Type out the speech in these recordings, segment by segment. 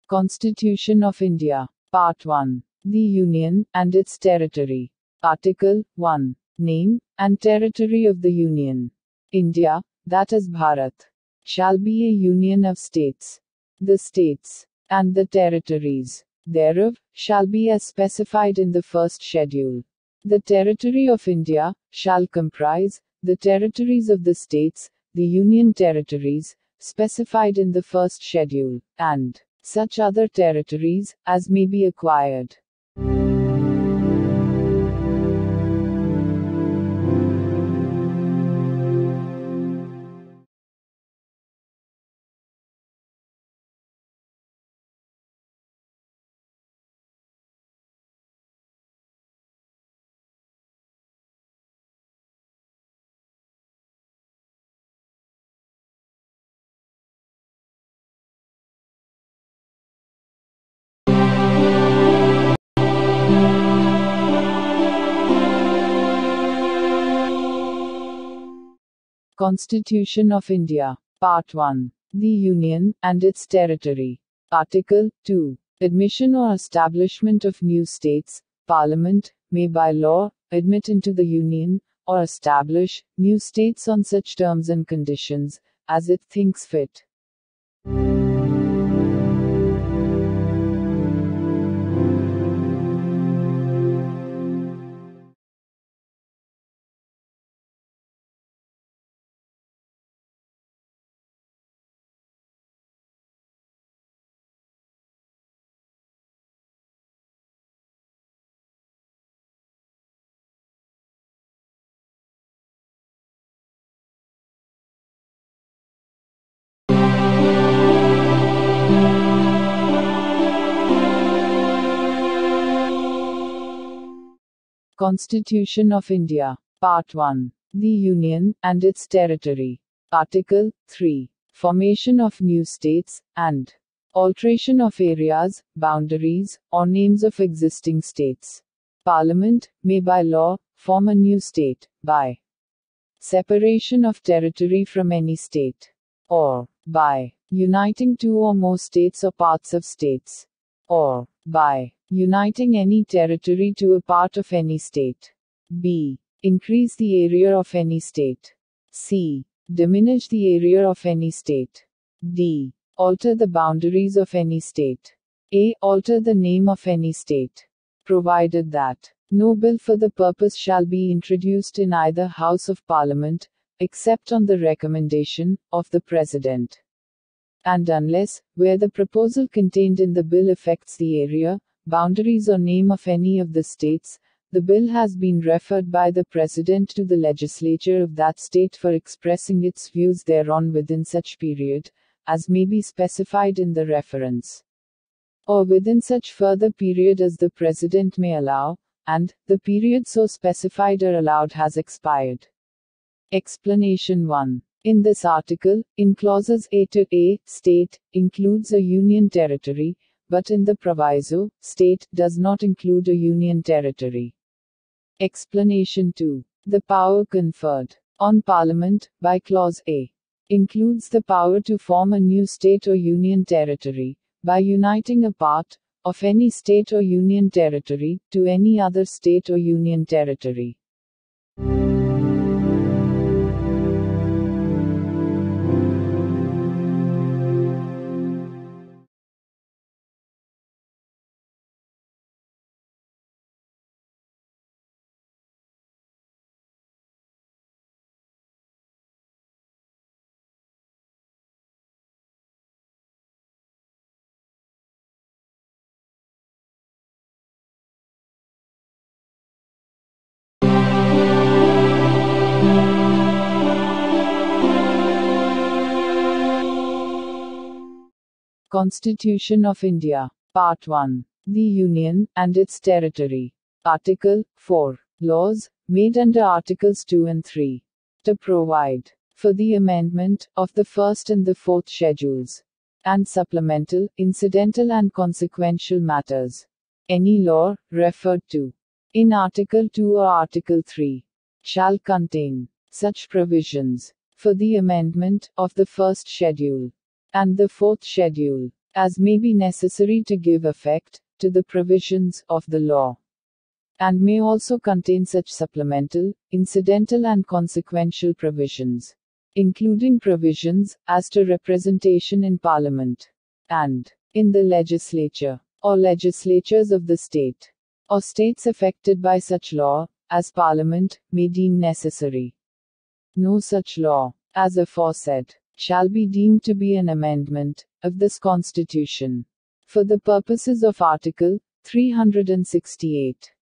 Constitution of India. Part 1. The Union and its territory. Article 1. Name and territory of the Union. India, that is Bharat, shall be a union of states. The states and the territories thereof shall be as specified in the first schedule. The territory of India shall comprise the territories of the states, the union territories, specified in the first schedule, and such other territories as may be acquired. Constitution of India. Part 1. The Union and its territory. Article 2. Admission or establishment of new states. Parliament may by law admit into the Union, or establish new states on such terms and conditions as it thinks fit. Constitution of India. Part 1. The Union and its territory. Article 3. Formation of new states, and alteration of areas, boundaries, or names of existing states. Parliament may by law form a new state, by separation of territory from any state, or by uniting two or more states or parts of states, or by uniting any territory to a part of any state. B. Increase the area of any state. C. Diminish the area of any state. D. Alter the boundaries of any state. A. Alter the name of any state. Provided that no bill for the purpose shall be introduced in either House of Parliament, except on the recommendation of the President. And unless, where the proposal contained in the bill affects the area, boundaries or name of any of the states, the bill has been referred by the President to the legislature of that state for expressing its views thereon within such period as may be specified in the reference, or within such further period as the President may allow, and the period so specified or allowed has expired. Explanation 1. In this article, in clauses A to A, state includes a union territory, but in the proviso, state does not include a union territory. Explanation 2. The power conferred on Parliament by clause A includes the power to form a new state or union territory by uniting a part of any state or union territory to any other state or union territory. Constitution of India. Part 1. The Union and its territory. Article 4. Laws made under Articles 2 and 3. To provide for the amendment of the first and the fourth schedules, and supplemental, incidental and consequential matters. Any law referred to in Article 2 or Article 3 shall contain such provisions for the amendment of the first schedule and the fourth schedule, as may be necessary to give effect to the provisions of the law, and may also contain such supplemental, incidental and consequential provisions, including provisions as to representation in Parliament and in the legislature or legislatures of the state or states affected by such law, as Parliament may deem necessary. No such law, as aforesaid, shall be deemed to be an amendment of this Constitution, for the purposes of Article 368.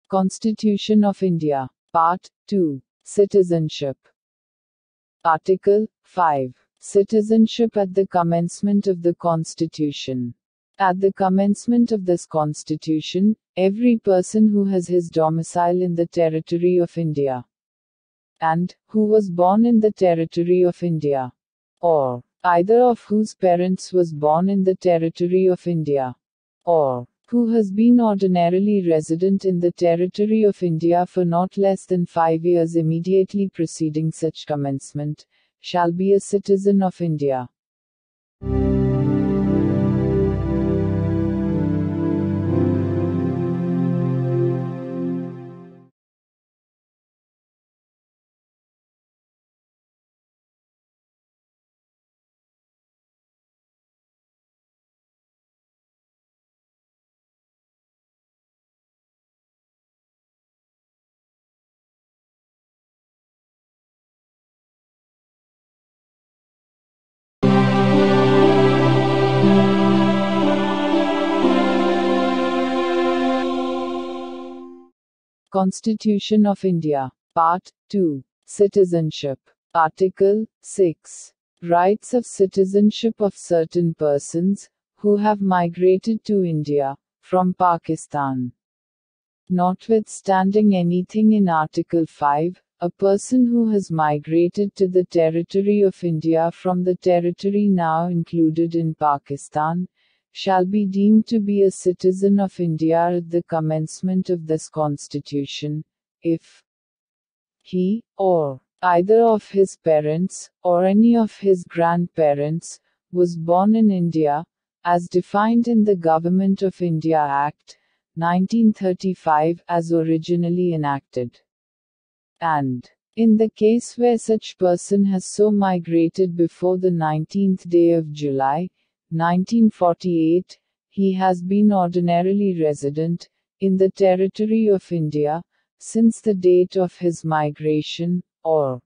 Constitution of India. Part 2. Citizenship. Article 5. Citizenship at the commencement of the Constitution. At the commencement of this Constitution, every person who has his domicile in the territory of India, and who was born in the territory of India, or either of whose parents was born in the territory of India, or who has been ordinarily resident in the territory of India for not less than 5 years immediately preceding such commencement, shall be a citizen of India. Constitution of India. Part 2. Citizenship. Article 6. Rights of citizenship of certain persons who have migrated to India from Pakistan. Notwithstanding anything in Article 5, a person who has migrated to the territory of India from the territory now included in Pakistan shall be deemed to be a citizen of India at the commencement of this Constitution, if he, or either of his parents, or any of his grandparents, was born in India, as defined in the Government of India Act, 1935 as originally enacted. And in the case where such person has so migrated before the 19th day of July, 1948, he has been ordinarily resident in the territory of India since the date of his migration, or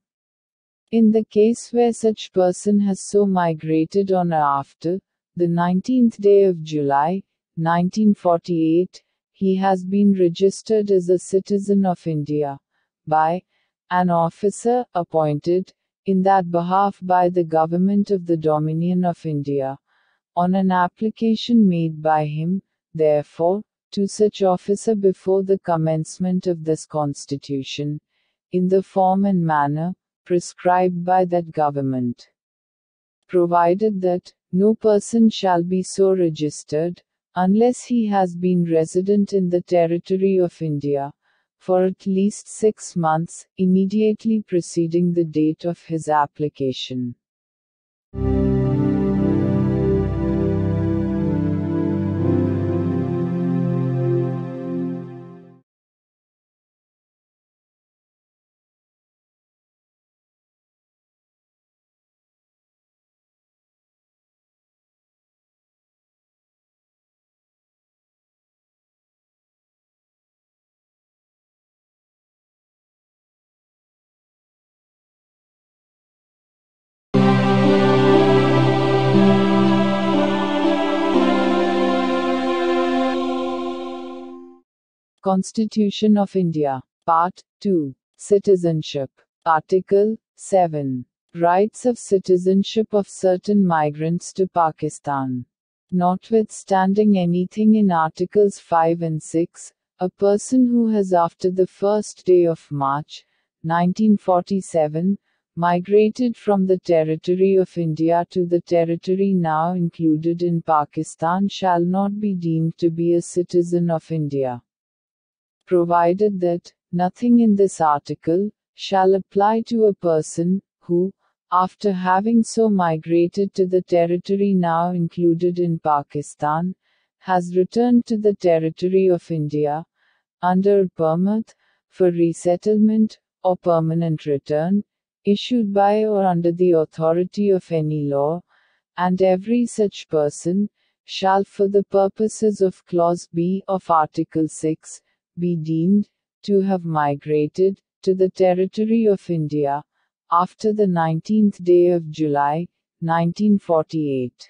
in the case where such person has so migrated on or after the 19th day of July, 1948, he has been registered as a citizen of India by an officer appointed in that behalf by the Government of the Dominion of India, on an application made by him, therefore, to such officer before the commencement of this Constitution, in the form and manner prescribed by that government. Provided that no person shall be so registered, unless he has been resident in the territory of India for at least 6 months, immediately preceding the date of his application. Constitution of India. Part 2. Citizenship. Article 7. Rights of citizenship of certain migrants to Pakistan. Notwithstanding anything in Articles 5 and 6, a person who has after the first day of March, 1947, migrated from the territory of India to the territory now included in Pakistan shall not be deemed to be a citizen of India, provided that nothing in this article shall apply to a person who, after having so migrated to the territory now included in Pakistan, has returned to the territory of India, under a permit for resettlement, or permanent return, issued by or under the authority of any law, and every such person shall for the purposes of Clause B of Article 6, be deemed to have migrated to the territory of India after the 19th day of July, 1948.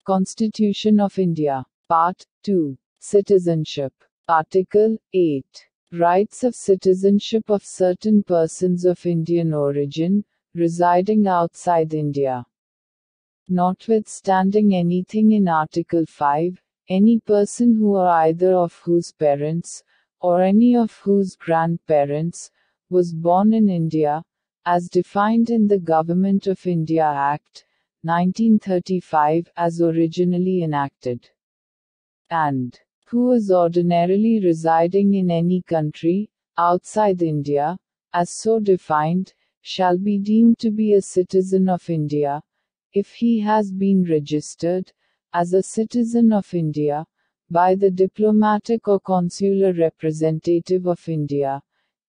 Constitution of India. Part 2. Citizenship. Article 8. Rights of citizenship of certain persons of Indian origin, residing outside India. Notwithstanding anything in Article 5, any person who or either of whose parents, or any of whose grandparents, was born in India, as defined in the Government of India Act, 1935 as originally enacted, and who is ordinarily residing in any country, outside India, as so defined, shall be deemed to be a citizen of India, if he has been registered, as a citizen of India, by the diplomatic or consular representative of India,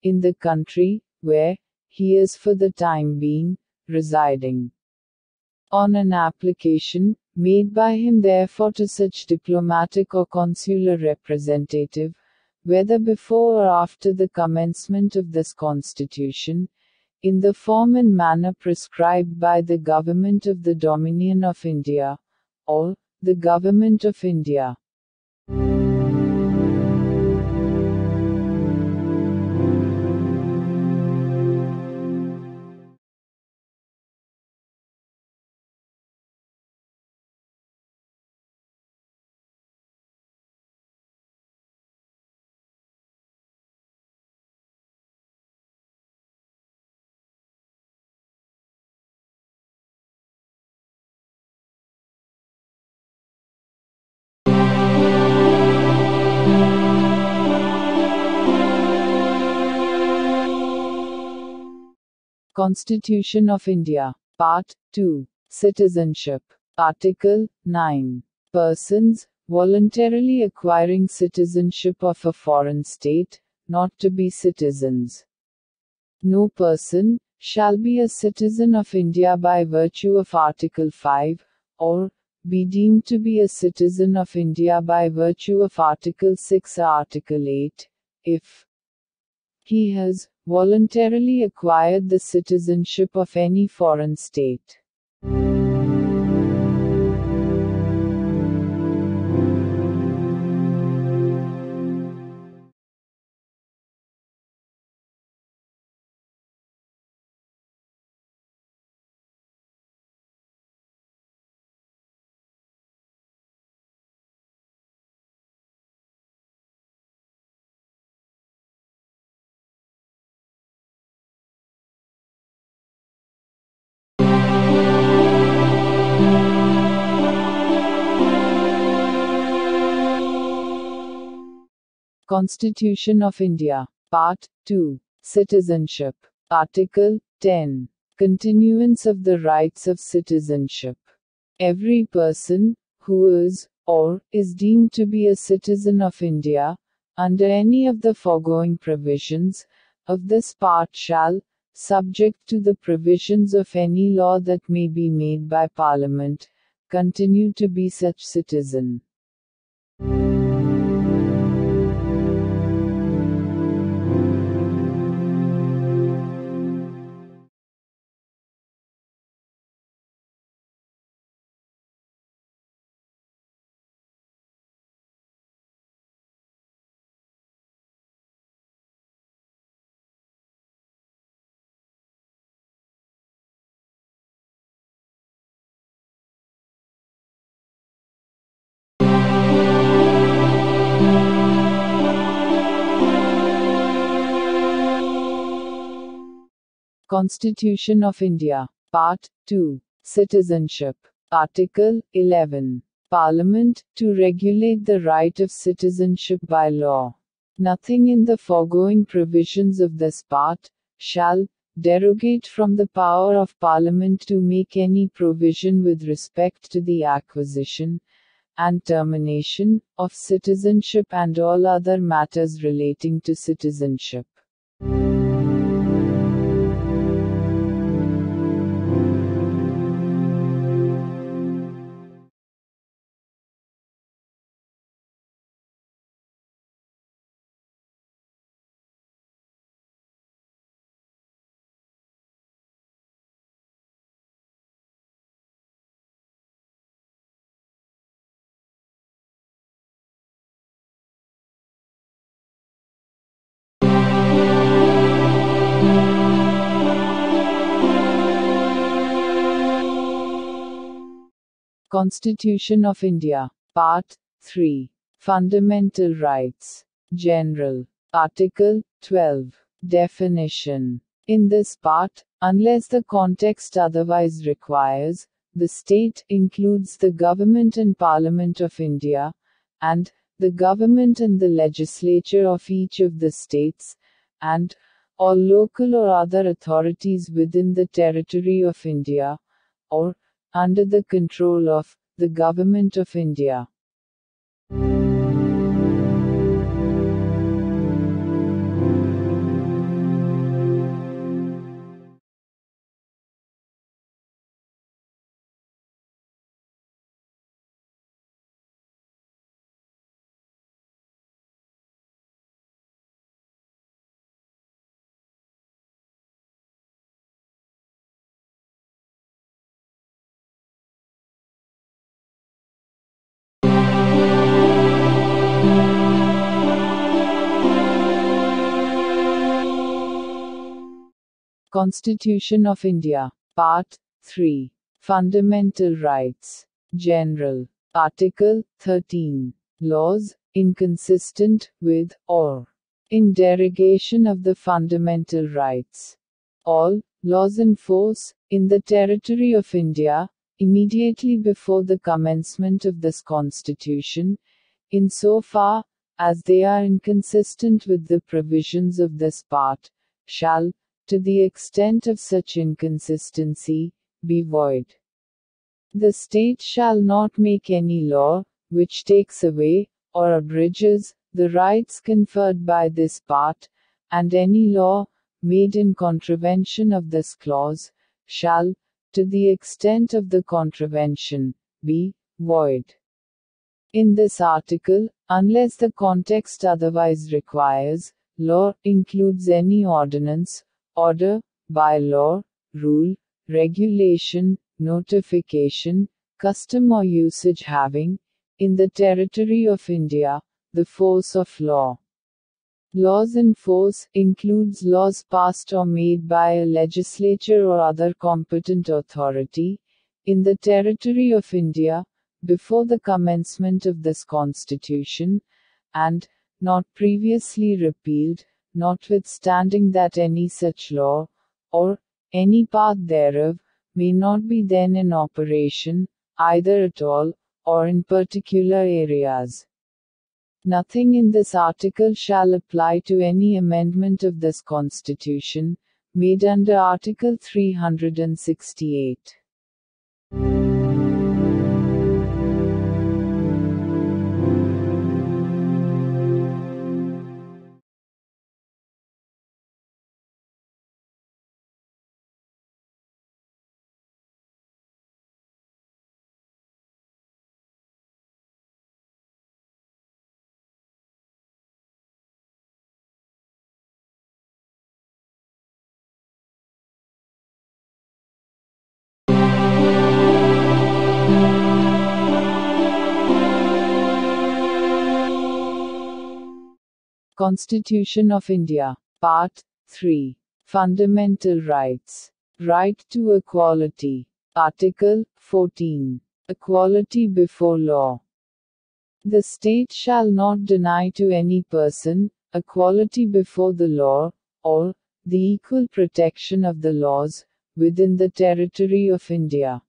in the country, where he is for the time being, residing. On an application, made by him therefore to such diplomatic or consular representative, whether before or after the commencement of this Constitution, in the form and manner prescribed by the Government of the Dominion of India, or the Government of India. Constitution of India. Part 2. Citizenship. Article 9. Persons, voluntarily acquiring citizenship of a foreign state, not to be citizens. No person shall be a citizen of India by virtue of Article 5, or be deemed to be a citizen of India by virtue of Article 6 or Article 8, if he has voluntarily acquired the citizenship of any foreign state. Constitution of India. Part 2. Citizenship. Article 10. Continuance of the rights of citizenship. Every person who is, or is deemed to be a citizen of India, under any of the foregoing provisions of this part shall, subject to the provisions of any law that may be made by Parliament, continue to be such citizen. Constitution of India. Part 2. Citizenship. Article 11. Parliament, to regulate the right of citizenship by law. Nothing in the foregoing provisions of this part shall derogate from the power of Parliament to make any provision with respect to the acquisition and termination of citizenship and all other matters relating to citizenship. Constitution of India. Part 3. Fundamental Rights. General. Article 12. Definition. In this part, unless the context otherwise requires, the state includes the Government and Parliament of India, and the Government and the legislature of each of the states, and all local or other authorities within the territory of India, or under the control of the Government of India. Constitution of India. Part 3. Fundamental Rights. General. Article 13. Laws, inconsistent with, or in derogation of the fundamental rights. All laws in force, in the territory of India, immediately before the commencement of this Constitution, insofar as they are inconsistent with the provisions of this part, shall, to the extent of such inconsistency, be void. The state shall not make any law, which takes away, or abridges, the rights conferred by this part, and any law, made in contravention of this clause, shall, to the extent of the contravention, be void. In this article, unless the context otherwise requires, law includes any ordinance, order, by-law, rule, regulation, notification, custom or usage having, in the territory of India, the force of law. Laws in force includes laws passed or made by a legislature or other competent authority, in the territory of India, before the commencement of this Constitution, and not previously repealed, notwithstanding that any such law, or any part thereof, may not be then in operation, either at all, or in particular areas. Nothing in this article shall apply to any amendment of this Constitution, made under Article 368. Constitution of India. Part 3. Fundamental Rights. Right to equality. Article 14. Equality before law. The state shall not deny to any person equality before the law, or the equal protection of the laws within the territory of India.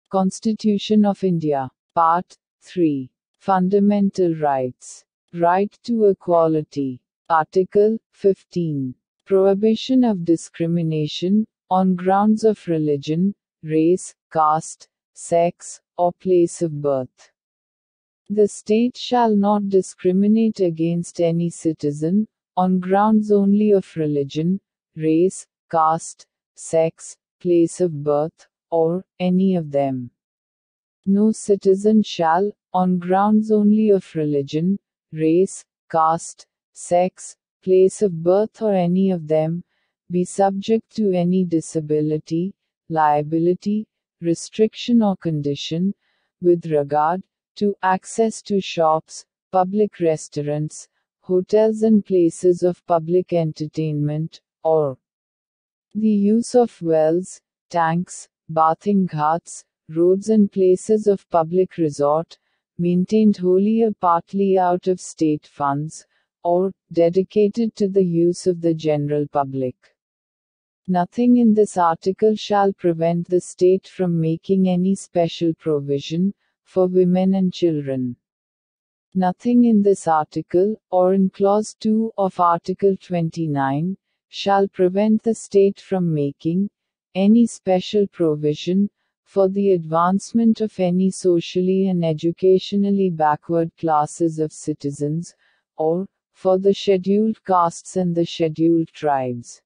Constitution of India. Part 3. Fundamental Rights. Right to equality. Article 15. Prohibition of discrimination on grounds of religion, race, caste, sex, or place of birth. The state shall not discriminate against any citizen on grounds only of religion, race, caste, sex, place of birth, or any of them. No citizen shall, on grounds only of religion, race, caste, sex, place of birth, or any of them, be subject to any disability, liability, restriction, or condition, with regard to access to shops, public restaurants, hotels, and places of public entertainment, or the use of wells, tanks, bathing ghats, roads, and places of public resort, maintained wholly or partly out of state funds, or dedicated to the use of the general public. Nothing in this article shall prevent the state from making any special provision for women and children. Nothing in this article, or in Clause 2 of Article 29, shall prevent the state from making any special provision for the advancement of any socially and educationally backward classes of citizens, or for the scheduled castes and the scheduled tribes.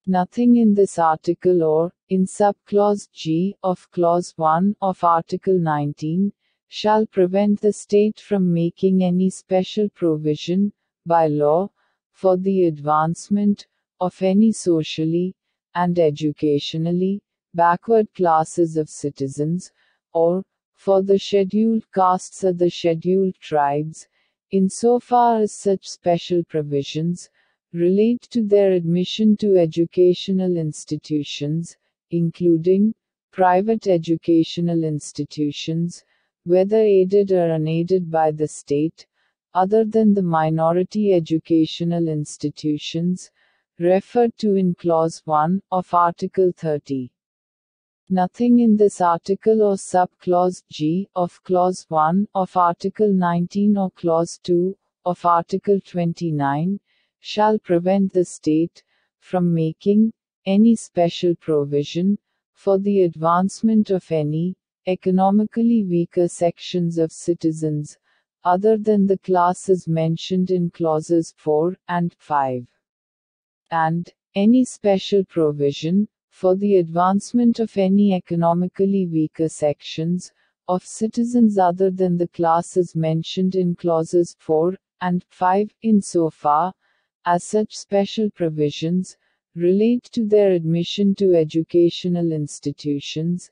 Nothing in this article or, in subclause G of Clause 1 of Article 19, shall prevent the state from making any special provision, by law, for the advancement of any socially and educationally backward classes of citizens, or for the scheduled castes or the scheduled tribes, insofar as such special provisions relate to their admission to educational institutions, including private educational institutions, whether aided or unaided by the state, other than the minority educational institutions referred to in Clause 1 of Article 30. Nothing in this article or subclause G of Clause 1 of Article 19 or Clause 2 of Article 29 shall prevent the state from making any special provision for the advancement of any economically weaker sections of citizens, other than the classes mentioned in clauses 4 and 5. And any special provision for the advancement of any economically weaker sections of citizens other than the classes mentioned in clauses 4 and 5, insofar as such special provisions relate to their admission to educational institutions,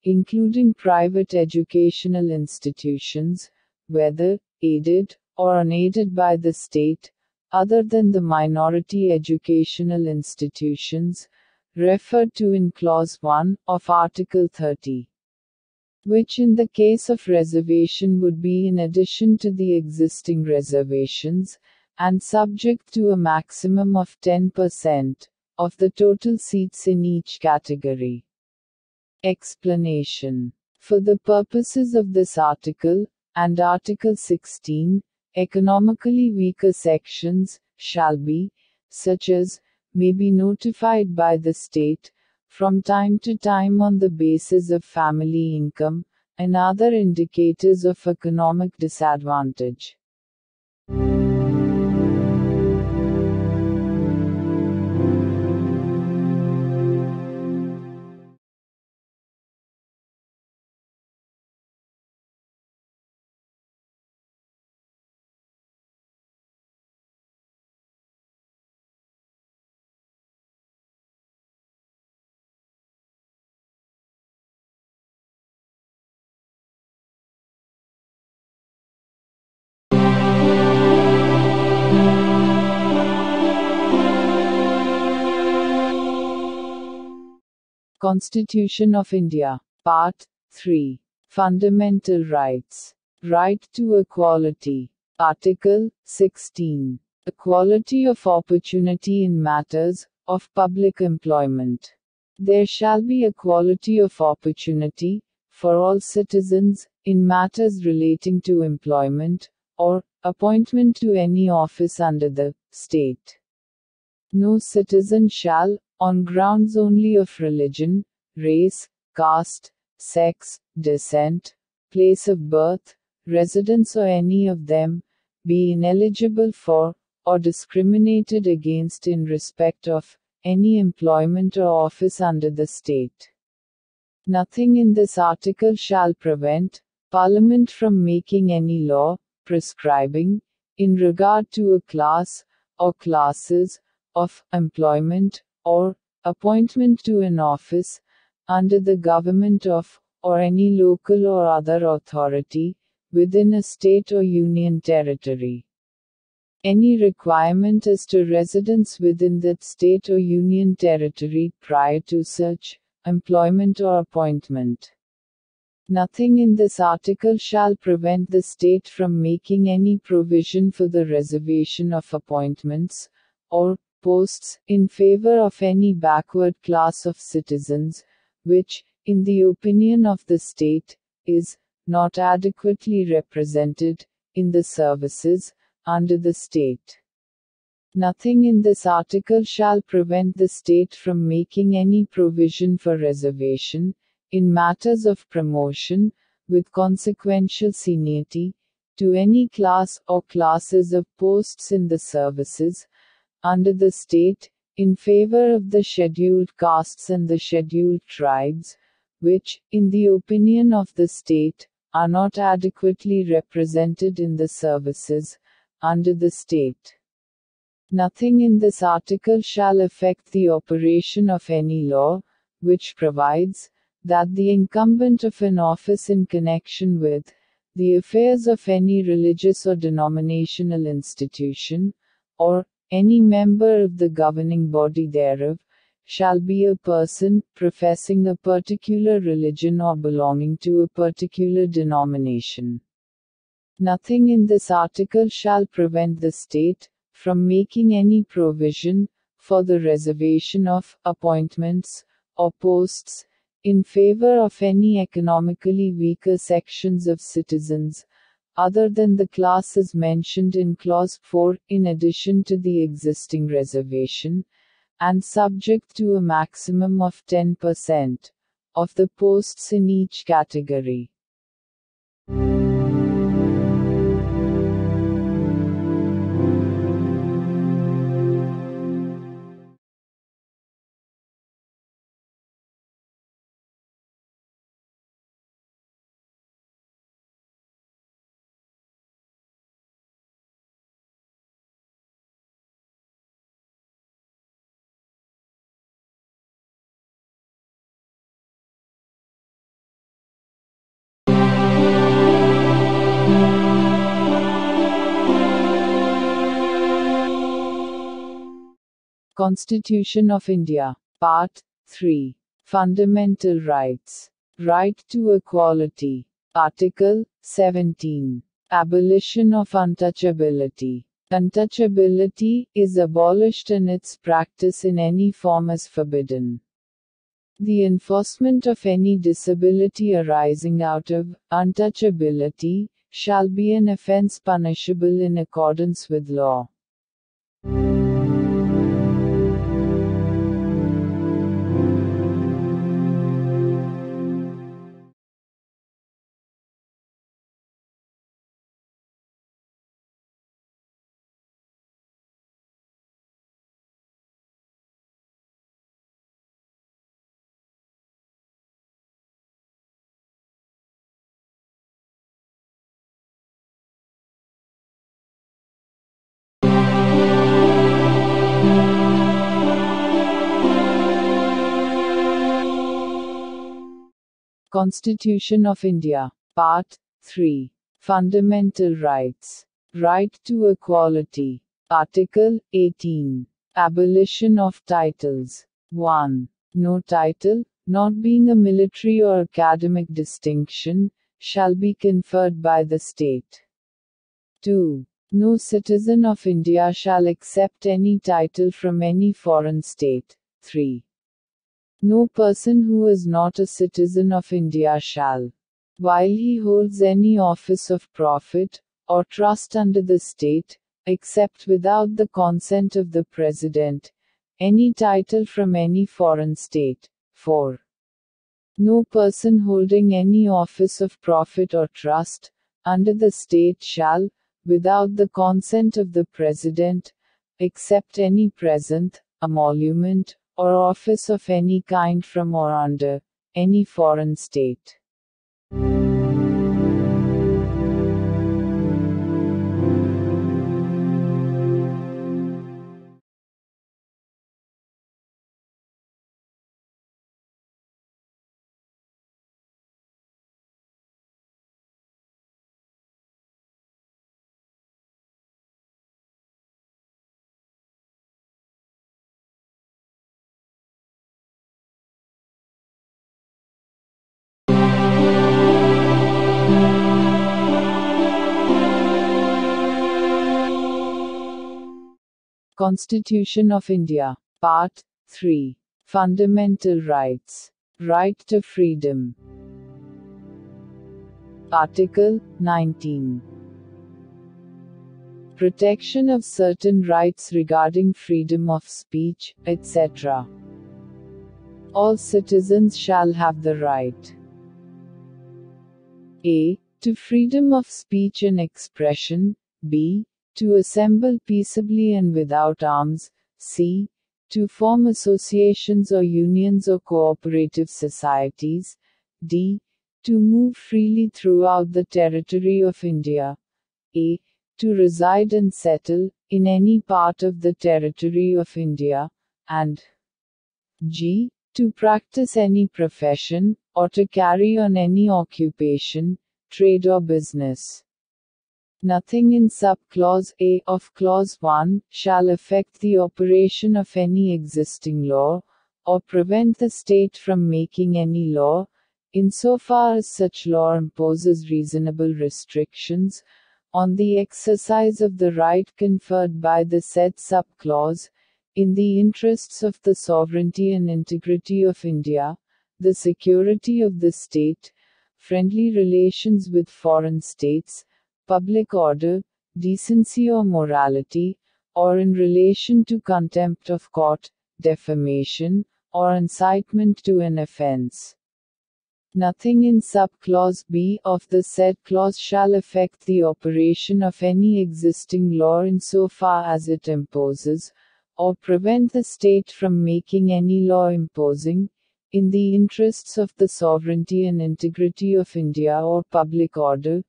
including private educational institutions, whether aided or unaided by the state, other than the minority educational institutions referred to in Clause 1 of Article 30, which in the case of reservation would be in addition to the existing reservations, and subject to a maximum of 10% of the total seats in each category. Explanation. For the purposes of this article, and Article 16, economically weaker sections shall be such as may be notified by the state from time to time on the basis of family income, and other indicators of economic disadvantage. Constitution of India. Part 3. Fundamental Rights. Right to equality. Article 16. Equality of opportunity in matters of public employment. There shall be equality of opportunity for all citizens in matters relating to employment or appointment to any office under the state. No citizen shall, on grounds only of religion, race, caste, sex, descent, place of birth, residence or any of them, be ineligible for, or discriminated against in respect of, any employment or office under the state. Nothing in this article shall prevent Parliament from making any law, prescribing, in regard to a class, or classes, of employment, or appointment to an office, under the government of, or any local or other authority, within a state or union territory. Any requirement as to residence within that state or union territory prior to such employment or appointment. Nothing in this article shall prevent the state from making any provision for the reservation of appointments, or posts, in favor of any backward class of citizens, which, in the opinion of the state, is not adequately represented in the services under the state. Nothing in this article shall prevent the state from making any provision for reservation, in matters of promotion, with consequential seniority, to any class or classes of posts in the services, under the state, in favor of the scheduled castes and the scheduled tribes, which, in the opinion of the state, are not adequately represented in the services under the state. Nothing in this article shall affect the operation of any law, which provides that the incumbent of an office in connection with the affairs of any religious or denominational institution, or any member of the governing body thereof, shall be a person professing a particular religion or belonging to a particular denomination. Nothing in this article shall prevent the state from making any provision for the reservation of appointments or posts in favor of any economically weaker sections of citizens, other than the classes mentioned in Clause 4, in addition to the existing reservation, and subject to a maximum of 10% of the posts in each category. Constitution of India. Part 3. Fundamental Rights. Right to equality. Article 17. Abolition of untouchability. Untouchability is abolished and its practice in any form is forbidden. The enforcement of any disability arising out of untouchability shall be an offense punishable in accordance with law. Constitution of India. Part 3. Fundamental Rights. Right to Equality. Article 18. Abolition of titles. 1. No title, not being a military or academic distinction, shall be conferred by the state. 2. No citizen of India shall accept any title from any foreign state. 3. No person who is not a citizen of India shall, while he holds any office of profit or trust under the state, accept without the consent of the President any title from any foreign state. 4. No person holding any office of profit or trust under the state shall, without the consent of the President, accept any present, emolument, or office of any kind from or under any foreign state. Constitution of India. Part 3. Fundamental Rights. Right to Freedom. Article 19. Protection of certain rights regarding freedom of speech, etc. All citizens shall have the right a. to freedom of speech and expression, b. to assemble peaceably and without arms, c. to form associations or unions or cooperative societies, d. to move freely throughout the territory of India, a. to reside and settle in any part of the territory of India, and g. to practice any profession, or to carry on any occupation, trade or business. Nothing in sub-clause A of clause 1 shall affect the operation of any existing law, or prevent the state from making any law, insofar as such law imposes reasonable restrictions on the exercise of the right conferred by the said sub-clause, in the interests of the sovereignty and integrity of India, the security of the state, friendly relations with foreign states, public order, decency or morality, or in relation to contempt of court, defamation, or incitement to an offense. Nothing in sub-clause B of the said clause shall affect the operation of any existing law insofar as it imposes, or prevent the state from making any law imposing, in the interests of the sovereignty and integrity of India or public order,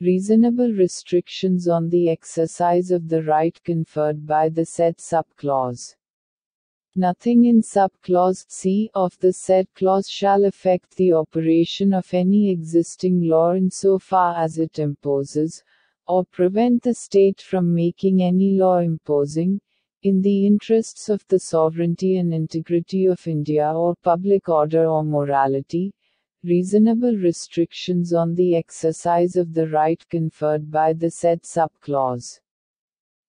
reasonable restrictions on the exercise of the right conferred by the said sub-clause. Nothing in sub-clause C of the said clause shall affect the operation of any existing law insofar as it imposes, or prevent the state from making any law imposing, in the interests of the sovereignty and integrity of India or public order or morality, reasonable restrictions on the exercise of the right conferred by the said sub-clause.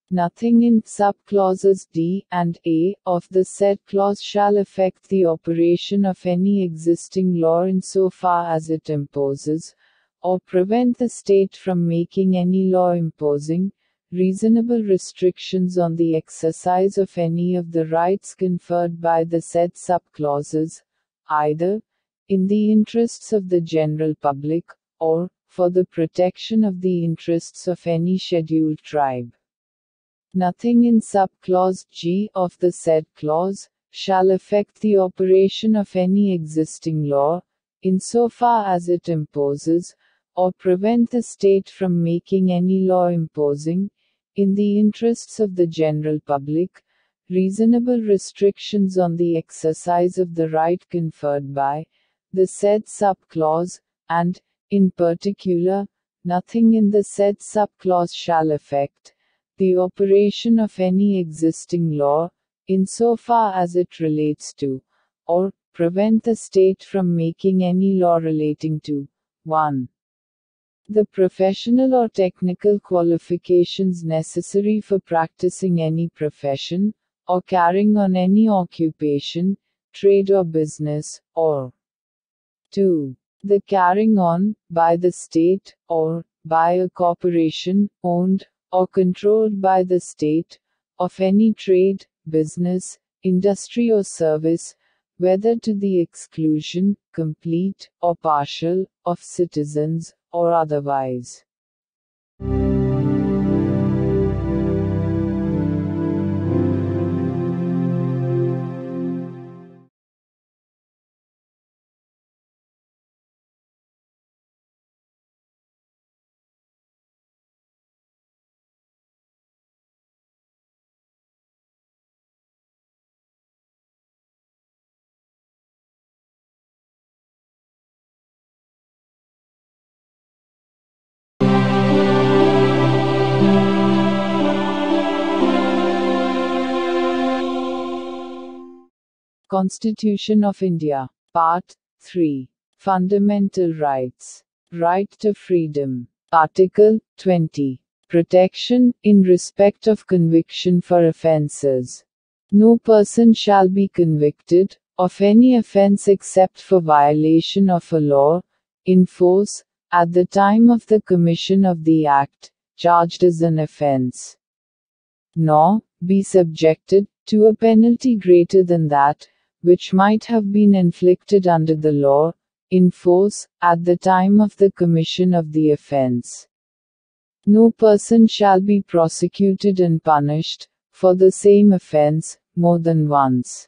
Nothing in sub-clauses D and A of the said clause shall affect the operation of any existing law insofar as it imposes, or prevent the state from making any law imposing, reasonable restrictions on the exercise of any of the rights conferred by the said sub-clauses, either in the interests of the general public, or for the protection of the interests of any scheduled tribe. Nothing in sub-clause G of the said clause shall affect the operation of any existing law, insofar as it imposes, or prevent the state from making any law imposing, in the interests of the general public, reasonable restrictions on the exercise of the right conferred by the said subclause, and, in particular, nothing in the said subclause shall affect the operation of any existing law, insofar as it relates to, or prevent the state from making any law relating to 1. The professional or technical qualifications necessary for practicing any profession, or carrying on any occupation, trade or business, or 2. The carrying on, by the state, or by a corporation, owned, or controlled by the state, of any trade, business, industry or service, whether to the exclusion, complete, or partial, of citizens, or otherwise. Constitution of India. Part 3. Fundamental Rights. Right to freedom. Article 20. Protection, in respect of conviction for offences. No person shall be convicted of any offence except for violation of a law, in force, at the time of the commission of the act, charged as an offence, nor be subjected to a penalty greater than that which might have been inflicted under the law, in force, at the time of the commission of the offence. No person shall be prosecuted and punished, for the same offence, more than once.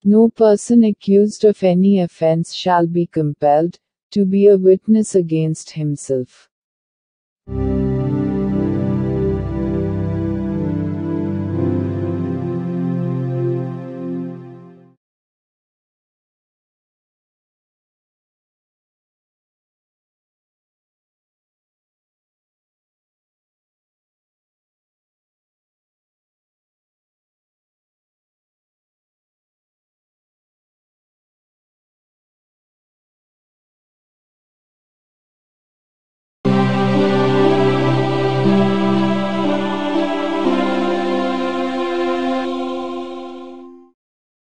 No person accused of any offence shall be compelled to be a witness against himself.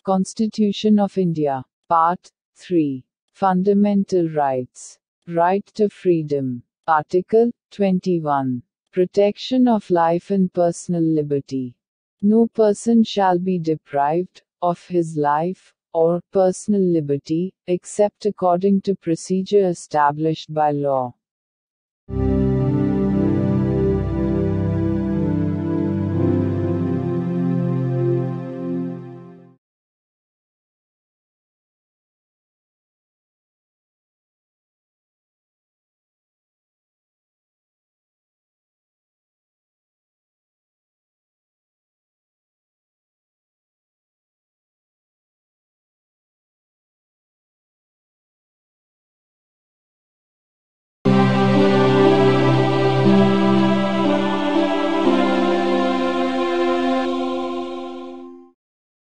Constitution of India. Part 3. Fundamental Rights. Right to freedom. Article 21. Protection of life and personal liberty. No person shall be deprived of his life or personal liberty, except according to procedure established by law.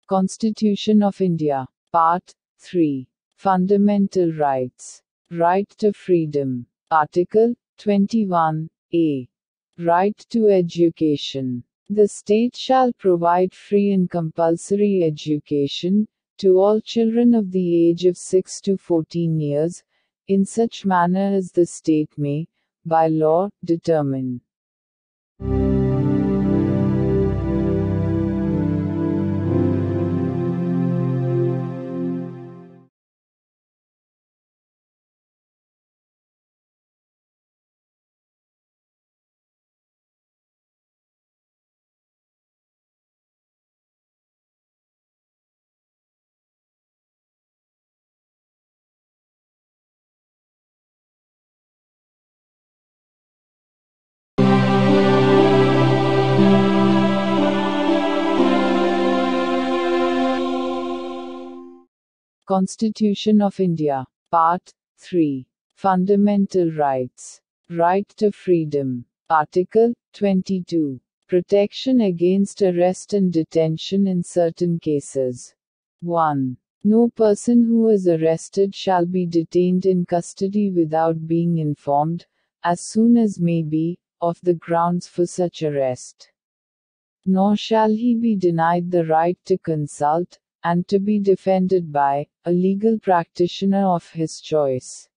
Constitution of India. Part 3. Fundamental Rights. Right to freedom. Article 21. A. Right to education. The state shall provide free and compulsory education to all children of the age of 6 to 14 years, in such manner as the state may, by law, determine. Constitution of India. Part 3. Fundamental Rights. Right to freedom. Article 22. Protection against arrest and detention in certain cases. 1. No person who is arrested shall be detained in custody without being informed, as soon as may be, of the grounds for such arrest. Nor shall he be denied the right to consult, and to be defended by, a legal practitioner of his choice.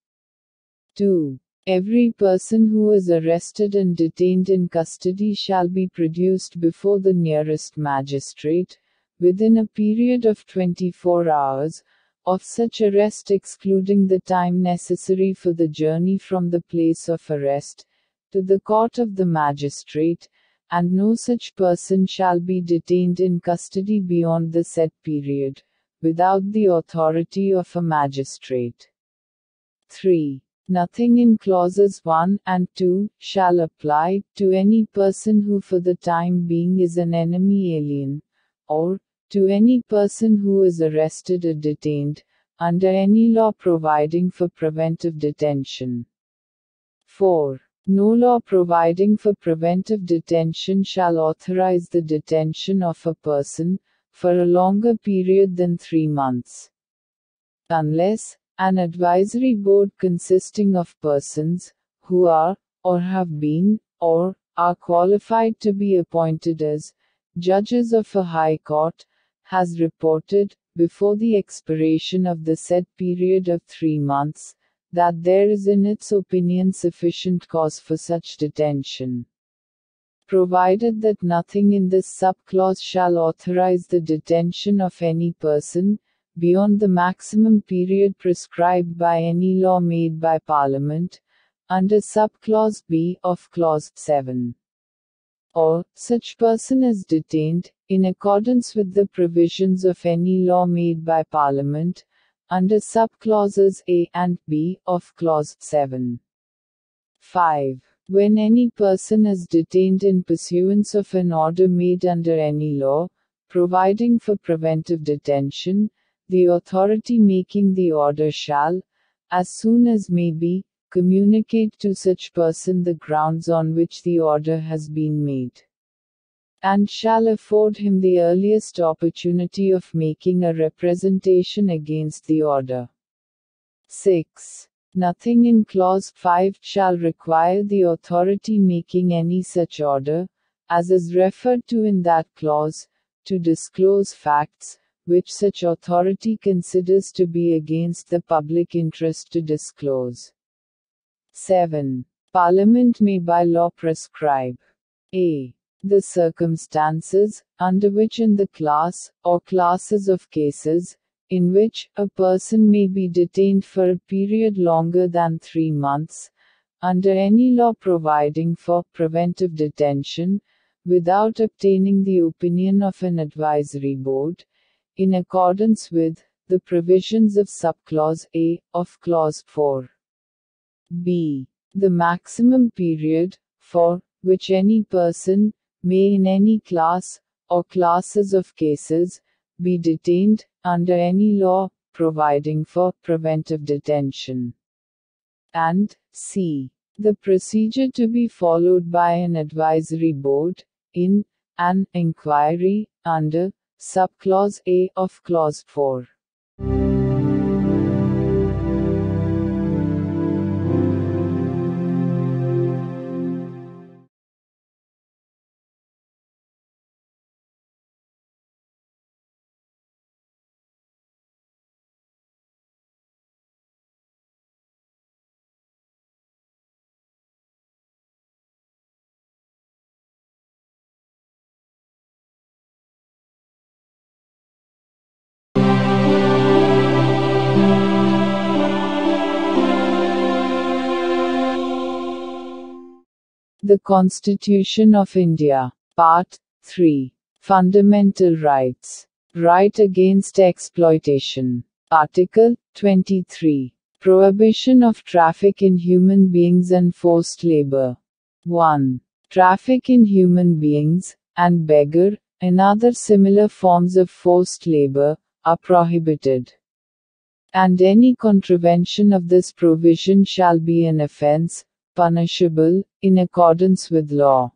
2. Every person who is arrested and detained in custody shall be produced before the nearest magistrate, within a period of 24 hours, of such arrest excluding the time necessary for the journey from the place of arrest, to the court of the magistrate, and no such person shall be detained in custody beyond the said period, without the authority of a magistrate. 3. Nothing in clauses 1 and 2 shall apply to any person who for the time being is an enemy alien, or to any person who is arrested or detained, under any law providing for preventive detention. 4. No law providing for preventive detention shall authorize the detention of a person, for a longer period than 3 months. Unless, an advisory board consisting of persons, who are, or have been, or are qualified to be appointed as, judges of a high court, has reported, before the expiration of the said period of 3 months, that there is in its opinion sufficient cause for such detention. Provided that nothing in this subclause shall authorize the detention of any person, beyond the maximum period prescribed by any law made by Parliament, under subclause B of clause 7. Or, such person is detained, in accordance with the provisions of any law made by Parliament, under subclauses A and B of clause 7. 5. When any person is detained in pursuance of an order made under any law, providing for preventive detention, the authority making the order shall, as soon as may be, communicate to such person the grounds on which the order has been made, and shall afford him the earliest opportunity of making a representation against the order. 6. Nothing in clause 5 shall require the authority making any such order, as is referred to in that clause, to disclose facts, which such authority considers to be against the public interest to disclose. 7. Parliament may by law prescribe a. The circumstances, under which in the class, or classes of cases, in which, a person may be detained for a period longer than 3 months, under any law providing for preventive detention, without obtaining the opinion of an advisory board, in accordance with, the provisions of subclause A, of clause 4. B. The maximum period, for which any person, may in any class, or classes of cases, be detained, under any law, providing for preventive detention. And, C. The procedure to be followed by an advisory board, in, an inquiry, under, subclause A of clause 4. The Constitution of India. Part 3. Fundamental Rights. Right against exploitation. Article 23. Prohibition of traffic in human beings and forced labor. 1. Traffic in human beings, and beggar, and other similar forms of forced labor, are prohibited. and any contravention of this provision shall be an offense, punishable, in accordance with law.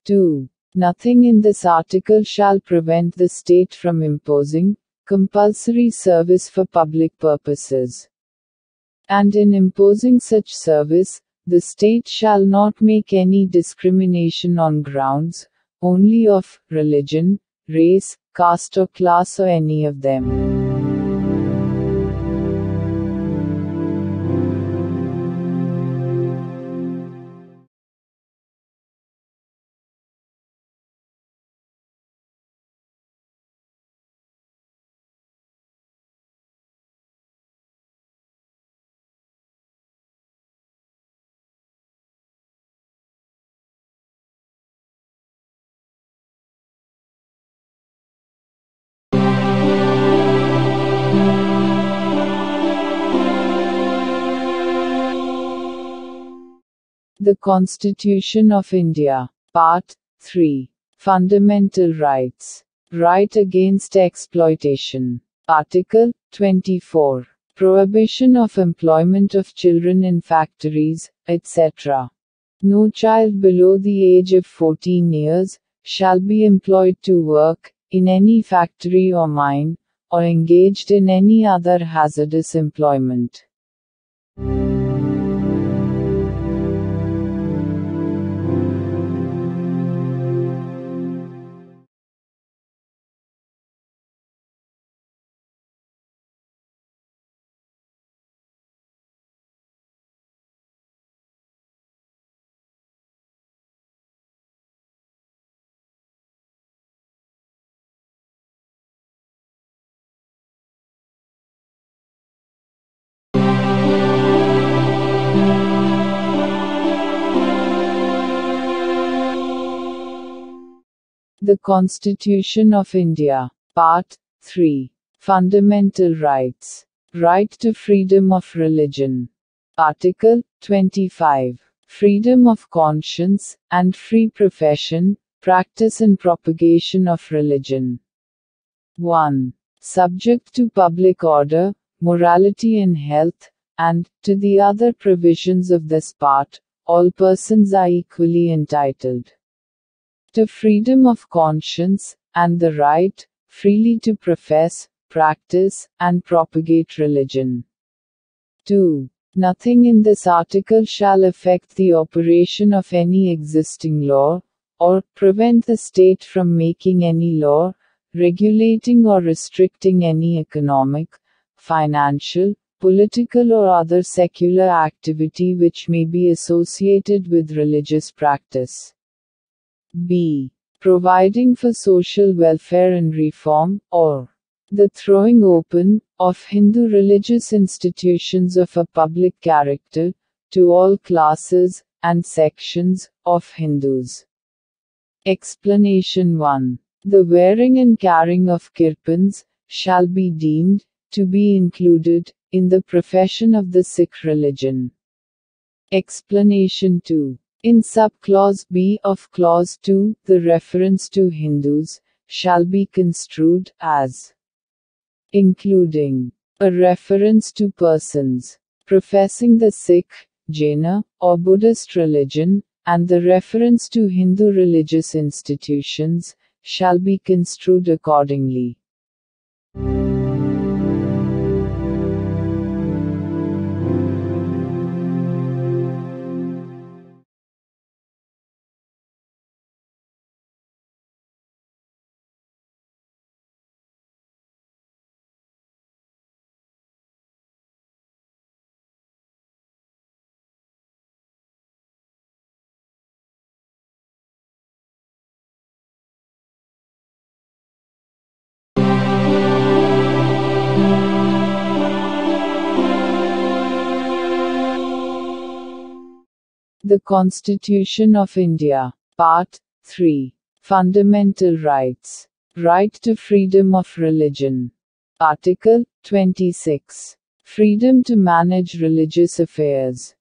2. Nothing in this article shall prevent the state from imposing compulsory service for public purposes. And in imposing such service, the state shall not make any discrimination on grounds only of religion, race, caste or class or any of them. The Constitution of India. Part 3. Fundamental Rights. Right against exploitation. Article 24. Prohibition of employment of children in factories, etc. No child below the age of 14 years shall be employed to work in any factory or mine, or engaged in any other hazardous employment. The Constitution of India. Part 3. Fundamental Rights. Right to freedom of religion. Article 25. Freedom of conscience, and free profession, practice and propagation of religion. 1. Subject to public order, morality and health, and, to the other provisions of this part, all persons are equally entitled to freedom of conscience, and the right, freely to profess, practice, and propagate religion. 2. Nothing in this article shall affect the operation of any existing law, or prevent the state from making any law, regulating or restricting any economic, financial, political or other secular activity which may be associated with religious practice. B. Providing for social welfare and reform, or the throwing open of Hindu religious institutions of a public character to all classes and sections of Hindus. Explanation 1. The wearing and carrying of kirpans shall be deemed to be included in the profession of the Sikh religion. Explanation 2. In subclause B of clause 2, the reference to Hindus shall be construed as including a reference to persons professing the Sikh, Jaina, or Buddhist religion, and the reference to Hindu religious institutions shall be construed accordingly. The Constitution of India. Part 3. Fundamental Rights. Right to freedom of religion. Article 26. Freedom to manage religious affairs.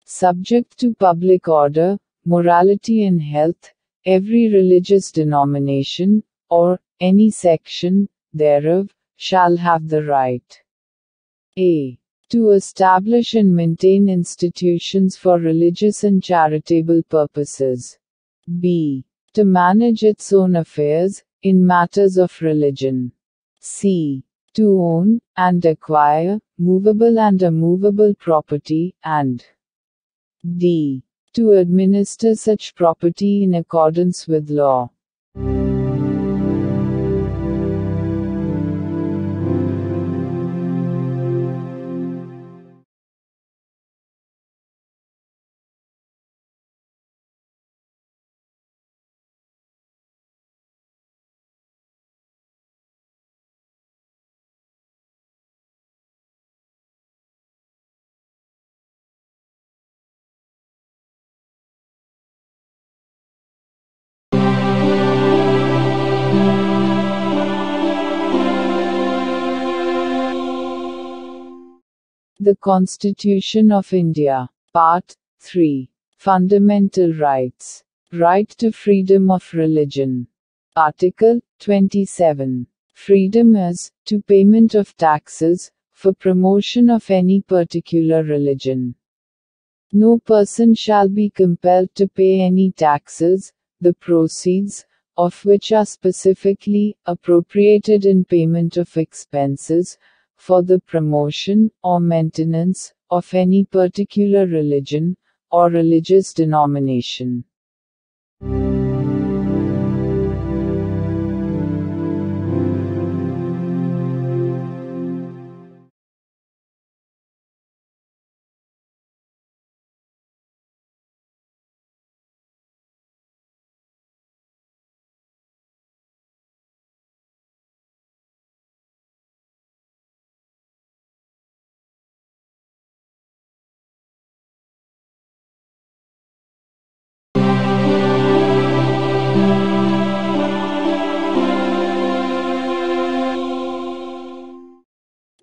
Subject to public order, morality and health, every religious denomination, or any section thereof, shall have the right A. To establish and maintain institutions for religious and charitable purposes. B. To manage its own affairs, in matters of religion. C. To own, and acquire, movable and immovable property, and D. To administer such property in accordance with law. The Constitution of India. Part 3. Fundamental Rights. Right to freedom of religion. Article 27. Freedom as to payment of taxes, for promotion of any particular religion. No person shall be compelled to pay any taxes, the proceeds of which are specifically appropriated in payment of expenses for the promotion or maintenance of any particular religion or religious denomination.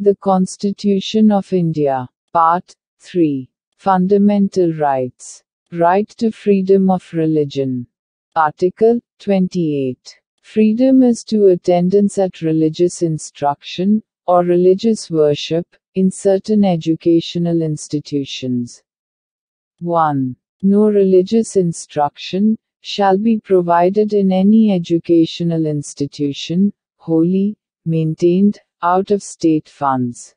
The Constitution of India. Part 3. Fundamental Rights. Right to freedom of religion. Article 28. Freedom as to attendance at religious instruction, or religious worship, in certain educational institutions. 1. No religious instruction shall be provided in any educational institution, wholly maintained out of state funds.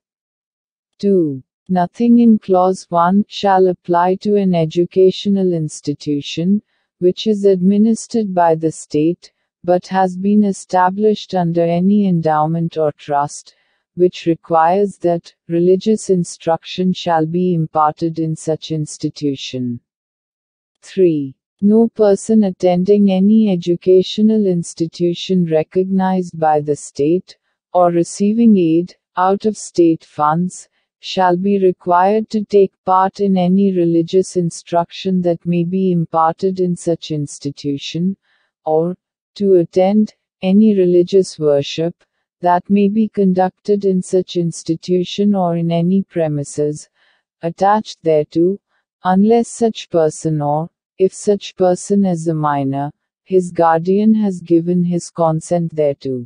2. Nothing in Clause 1 shall apply to an educational institution which is administered by the state, but has been established under any endowment or trust, which requires that religious instruction shall be imparted in such institution. 3. No person attending any educational institution recognized by the state, or receiving aid out of state funds, shall be required to take part in any religious instruction that may be imparted in such institution, or to attend any religious worship that may be conducted in such institution or in any premises attached thereto, unless such person, or, if such person is a minor, his guardian has given his consent thereto.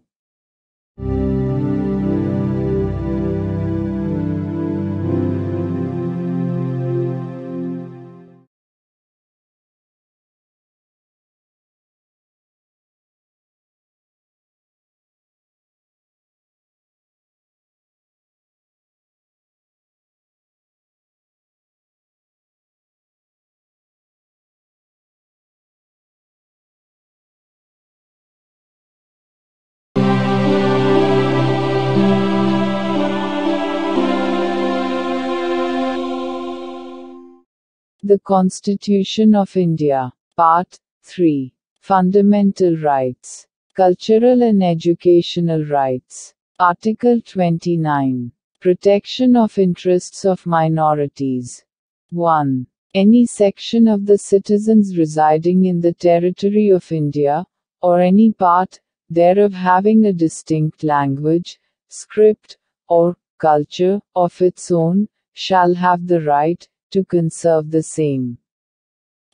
The Constitution of India. Part 3. Fundamental Rights. Cultural and Educational Rights. Article 29. Protection of interests of minorities. 1. Any section of the citizens residing in the territory of India, or any part thereof having a distinct language, script, or culture of its own, shall have the right to conserve the same.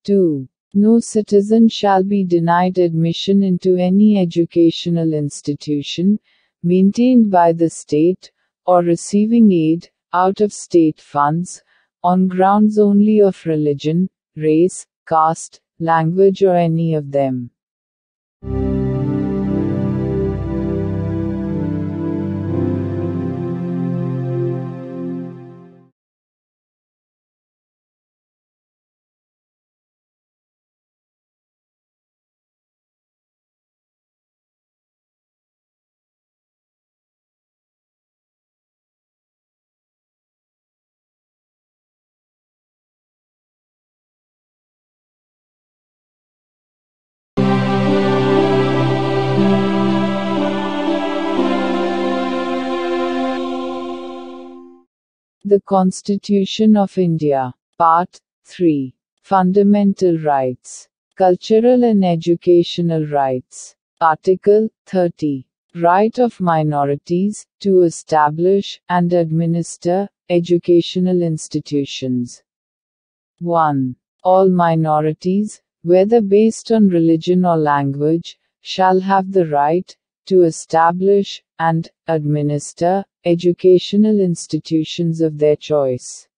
2. No citizen shall be denied admission into any educational institution, maintained by the state, or receiving aid out of state funds, on grounds only of religion, race, caste, language or any of them. The Constitution of India. Part 3. Fundamental Rights. Cultural and Educational Rights. Article 30. Right of minorities to establish and administer educational institutions. 1. All minorities, whether based on religion or language, shall have the right to establish and administer educational institutions of their choice.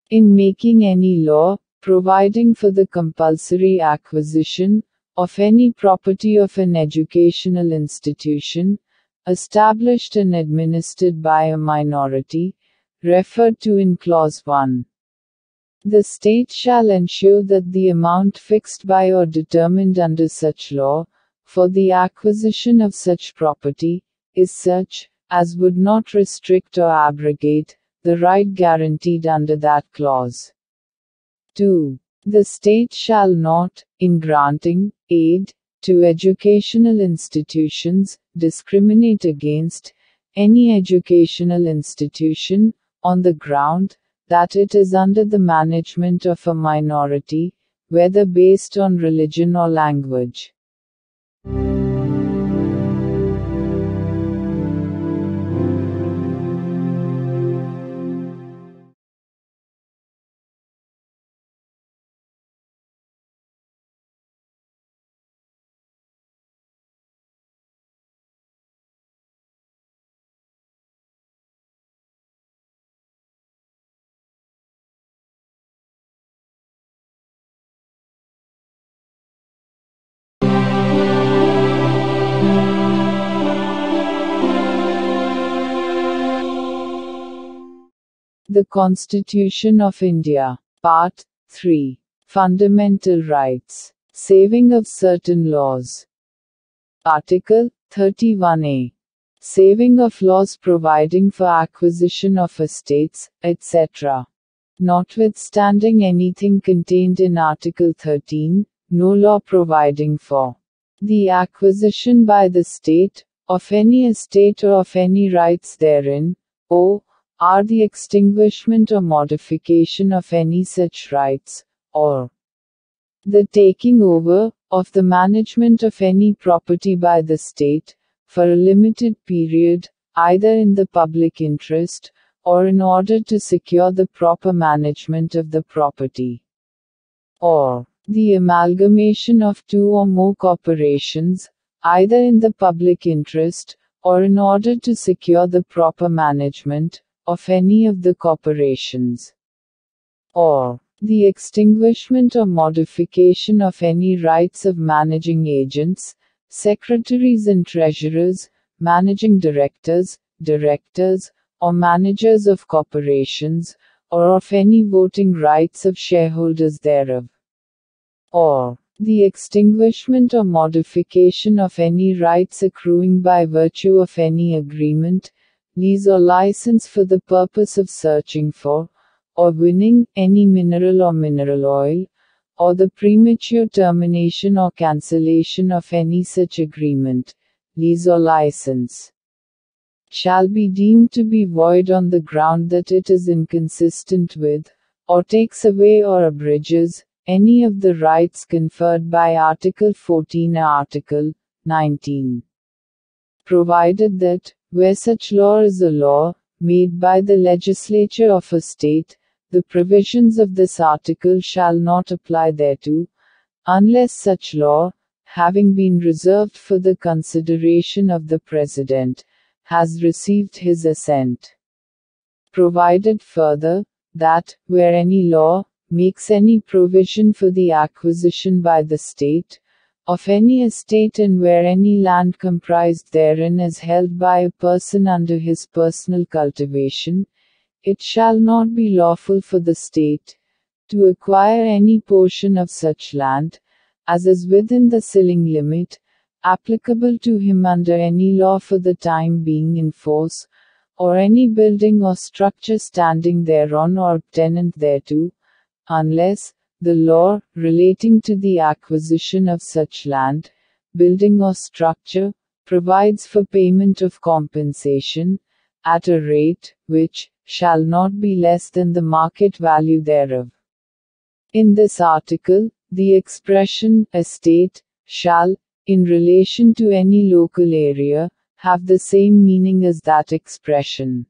In making any law, providing for the compulsory acquisition of any property of an educational institution, established and administered by a minority, referred to in Clause 1. The state shall ensure that the amount fixed by or determined under such law, for the acquisition of such property, is such, as would not restrict or abrogate, the right guaranteed under that clause. 2. The state shall not, in granting aid to educational institutions, discriminate against any educational institution, on the ground that it is under the management of a minority, whether based on religion or language. The Constitution of India. Part 3. Fundamental Rights. Saving of certain laws. Article 31A. Saving of laws providing for acquisition of estates, etc. Notwithstanding anything contained in Article 13, no law providing for the acquisition by the state of any estate or of any rights therein, or the extinguishment or modification of any such rights, or the taking over of the management of any property by the state, for a limited period, either in the public interest, or in order to secure the proper management of the property, or the amalgamation of two or more corporations, either in the public interest, or in order to secure the proper management of any of the corporations, or the extinguishment or modification of any rights of managing agents, secretaries and treasurers, managing directors, or managers of corporations, or of any voting rights of shareholders thereof, or the extinguishment or modification of any rights accruing by virtue of any agreement, lease or license for the purpose of searching for, or winning, any mineral or mineral oil, or the premature termination or cancellation of any such agreement, lease or license, shall be deemed to be void on the ground that it is inconsistent with, or takes away or abridges, any of the rights conferred by Article 14 or Article 19. Provided that, where such law is a law, made by the legislature of a state, the provisions of this article shall not apply thereto, unless such law, having been reserved for the consideration of the President, has received his assent. provided further, that, where any law makes any provision for the acquisition by the state of any estate and where any land comprised therein is held by a person under his personal cultivation, it shall not be lawful for the state to acquire any portion of such land, as is within the ceiling limit, applicable to him under any law for the time being in force, or any building or structure standing thereon or tenant thereto, unless the law relating to the acquisition of such land, building or structure, provides for payment of compensation, at a rate, which shall not be less than the market value thereof. In this article, the expression estate shall, in relation to any local area, have the same meaning as that expression,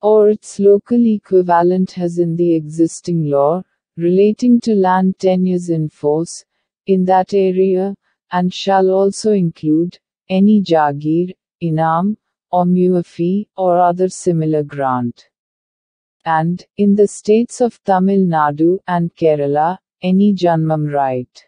or its local equivalent has in the existing law, relating to land tenures in force, in that area, and shall also include any jagir, inam, or muafi, or other similar grant. And, in the states of Tamil Nadu and Kerala, any janmam right.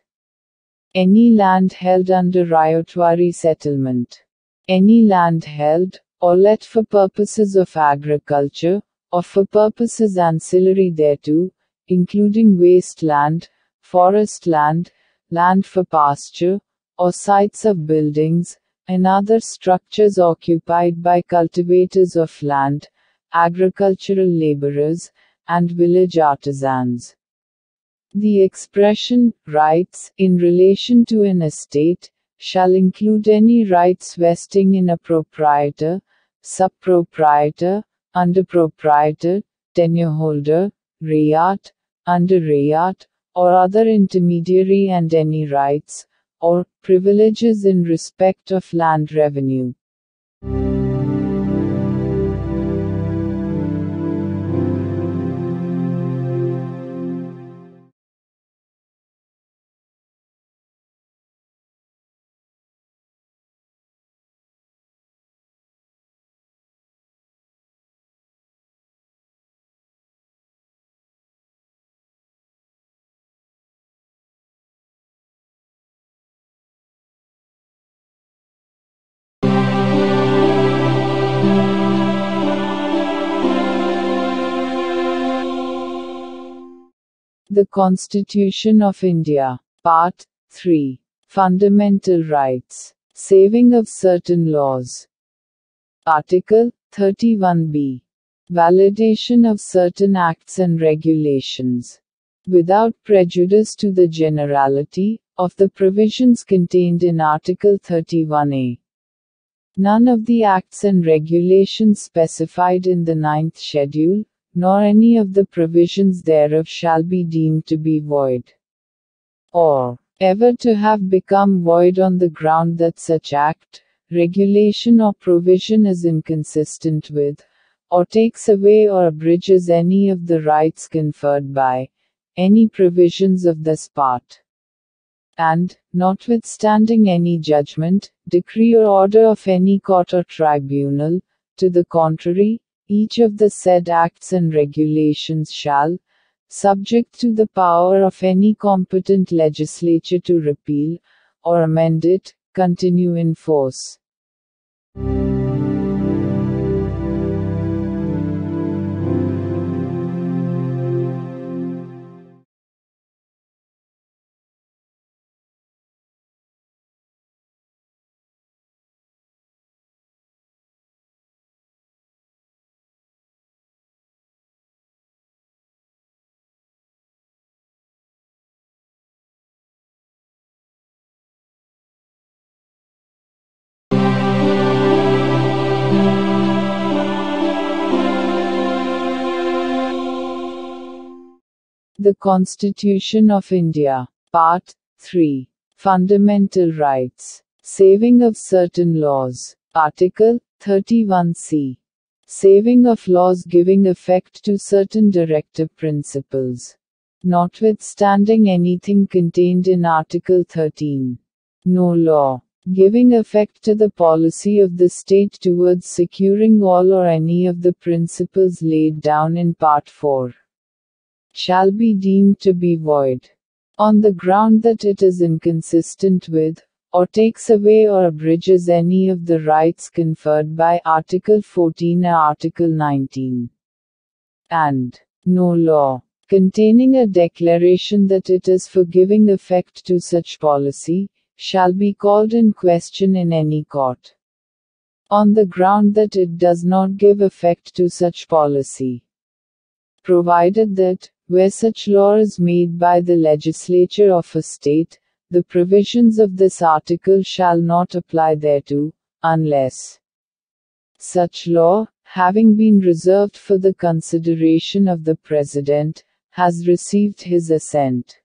Any land held under Ryotwari settlement. Any land held, or let for purposes of agriculture, or for purposes ancillary thereto, including waste land, forest land, land for pasture, or sites of buildings, and other structures occupied by cultivators of land, agricultural laborers, and village artisans. The expression, rights, in relation to an estate, shall include any rights vesting in a proprietor, sub-proprietor, under-proprietor, tenure-holder, rayat, under-rayat, or other intermediary and any rights, or privileges in respect of land revenue. The Constitution of India. Part 3. Fundamental Rights. Saving of certain laws. Article 31b. Validation of certain acts and regulations. Without prejudice to the generality of the provisions contained in Article 31a. None of the acts and regulations specified in the ninth schedule, nor any of the provisions thereof shall be deemed to be void, or ever to have become void on the ground that such act, regulation or provision is inconsistent with, or takes away or abridges any of the rights conferred by any provisions of this part. And, notwithstanding any judgment, decree or order of any court or tribunal, to the contrary, each of the said acts and regulations shall, subject to the power of any competent legislature to repeal, or amend it, continue in force. The Constitution of India. Part 3. Fundamental Rights. Saving of certain laws. Article 31c. Saving of laws giving effect to certain directive principles. Notwithstanding anything contained in Article 13. No law giving effect to the policy of the state towards securing all or any of the principles laid down in Part 4, shall be deemed to be void, on the ground that it is inconsistent with, or takes away or abridges any of the rights conferred by Article 14 or Article 19. And no law, containing a declaration that it is for giving effect to such policy, shall be called in question in any court, on the ground that it does not give effect to such policy, provided that, where such law is made by the legislature of a state, the provisions of this article shall not apply thereto, unless such law, having been reserved for the consideration of the President, has received his assent.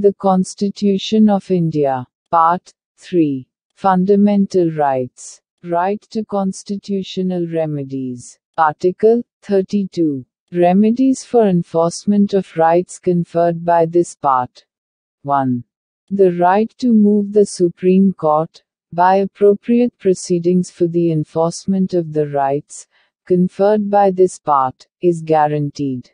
The Constitution of India. Part 3. Fundamental Rights. Right to constitutional remedies. Article 32. Remedies for enforcement of rights conferred by this part. 1. The right to move the Supreme Court, by appropriate proceedings for the enforcement of the rights conferred by this part, is guaranteed.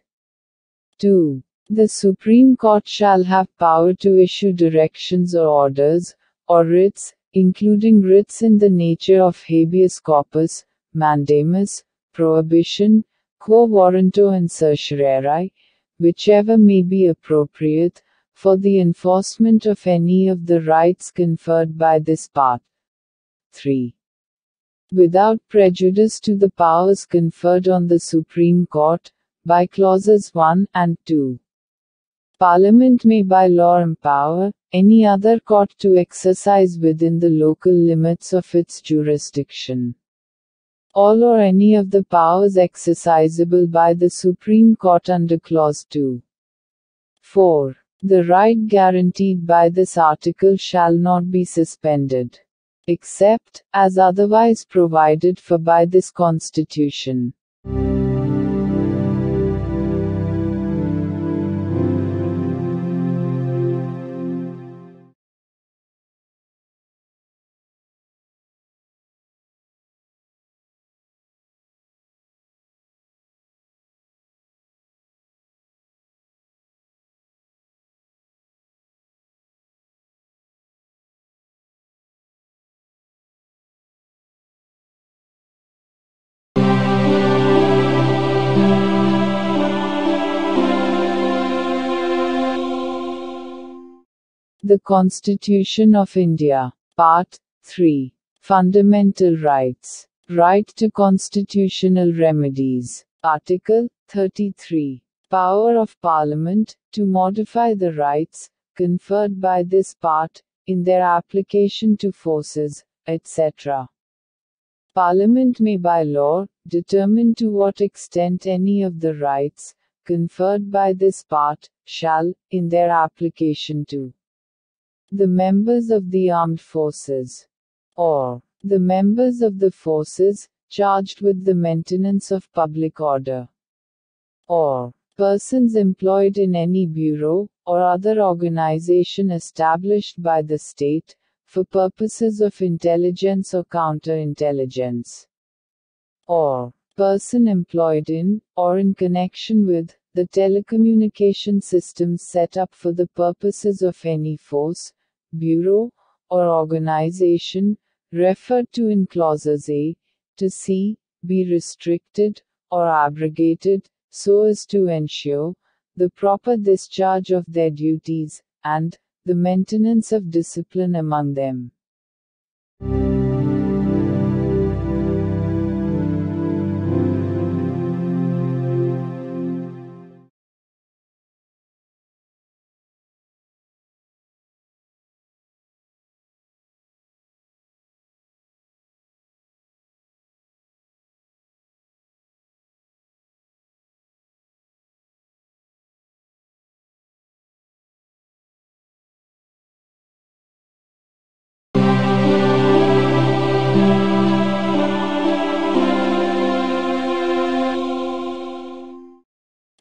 2. The Supreme Court shall have power to issue directions or orders, or writs, including writs in the nature of habeas corpus, mandamus, prohibition, quo warranto and certiorari, whichever may be appropriate, for the enforcement of any of the rights conferred by this part. 3. Without prejudice to the powers conferred on the Supreme Court, by clauses 1 and 2. Parliament may by law empower any other court to exercise within the local limits of its jurisdiction all or any of the powers exercisable by the Supreme Court under Clause 2. 4. The right guaranteed by this article shall not be suspended, except as otherwise provided for by this Constitution. The Constitution of India. Part 3. Fundamental Rights. Right to constitutional remedies. Article 33. Power of Parliament, to modify the rights, conferred by this part, in their application to forces, etc. Parliament may by law, determine to what extent any of the rights, conferred by this part, shall, in their application to the members of the armed forces, or the members of the forces charged with the maintenance of public order, or persons employed in any bureau or other organization established by the state for purposes of intelligence or counterintelligence, or person employed in or in connection with the telecommunication systems set up for the purposes of any force, bureau, or organization, referred to in clauses A to C, be restricted, or abrogated, so as to ensure the proper discharge of their duties, and the maintenance of discipline among them.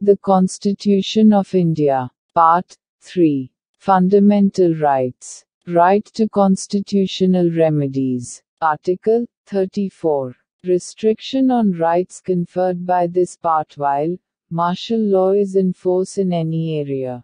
The Constitution of India. Part 3. Fundamental Rights. Right to constitutional remedies. Article 34. Restriction on rights conferred by this part while martial law is in force in any area.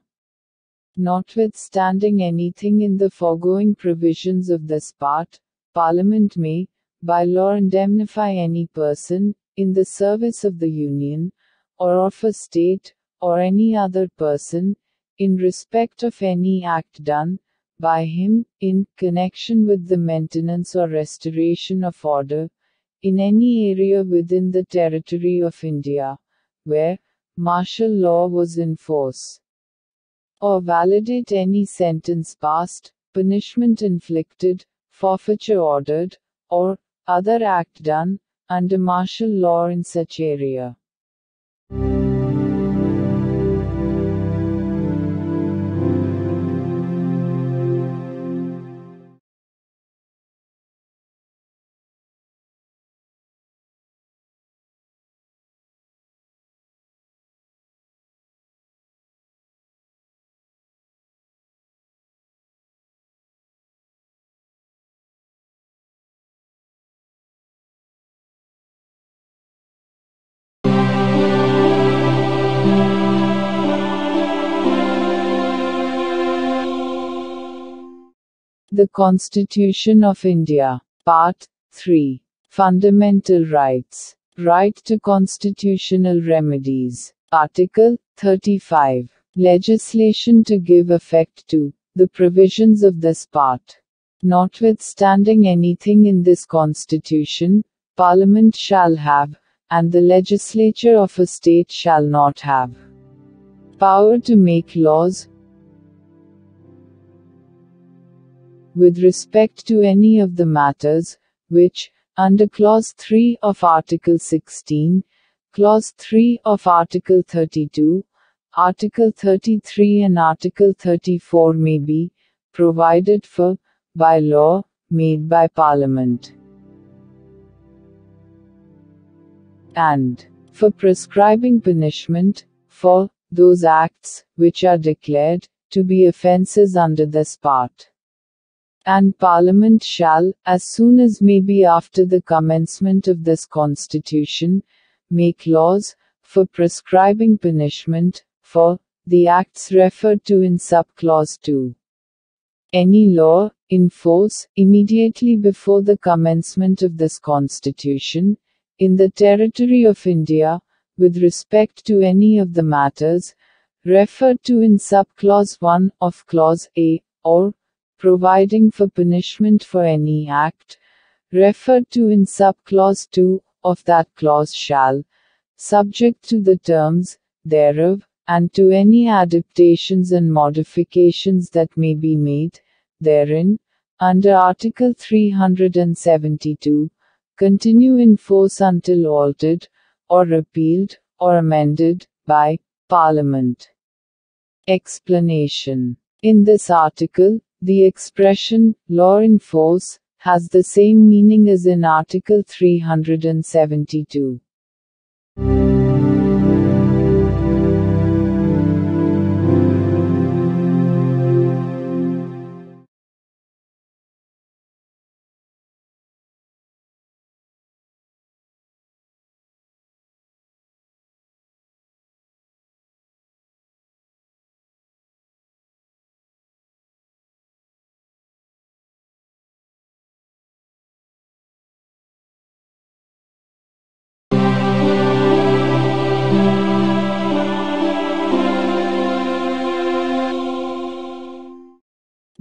Notwithstanding anything in the foregoing provisions of this part, Parliament may, by law, indemnify any person, in the service of the Union, or of a state, or any other person, in respect of any act done by him, in connection with the maintenance or restoration of order, in any area within the territory of India, where martial law was in force, or validate any sentence passed, punishment inflicted, forfeiture ordered, or other act done under martial law in such area. The Constitution of India. Part 3. Fundamental Rights. Right to constitutional remedies. Article 35. Legislation to give effect to the provisions of this part. Notwithstanding anything in this Constitution, Parliament shall have, and the legislature of a state shall not have, power to make laws, with respect to any of the matters, which, under Clause 3 of Article 16, Clause 3 of Article 32, Article 33 and Article 34 may be provided for, by law, made by Parliament, and for prescribing punishment, for those acts, which are declared to be offences under this part. And Parliament shall, as soon as may be after the commencement of this Constitution, make laws, for prescribing punishment, for the acts referred to in sub-clause 2. Any law, in force, immediately before the commencement of this Constitution, in the territory of India, with respect to any of the matters, referred to in sub-clause 1 of Clause A, or providing for punishment for any act, referred to in sub-clause 2 of that clause shall, subject to the terms thereof, and to any adaptations and modifications that may be made therein, under Article 372, continue in force until altered, or repealed, or amended, by Parliament. Explanation. In this article, the expression, law in force, has the same meaning as in Article 372.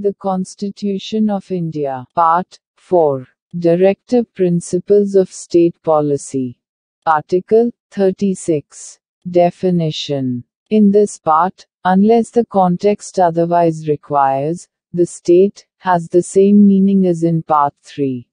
The Constitution of India. Part 4. Directive Principles of State Policy. Article 36. Definition. In this part, unless the context otherwise requires, the state has the same meaning as in Part 3.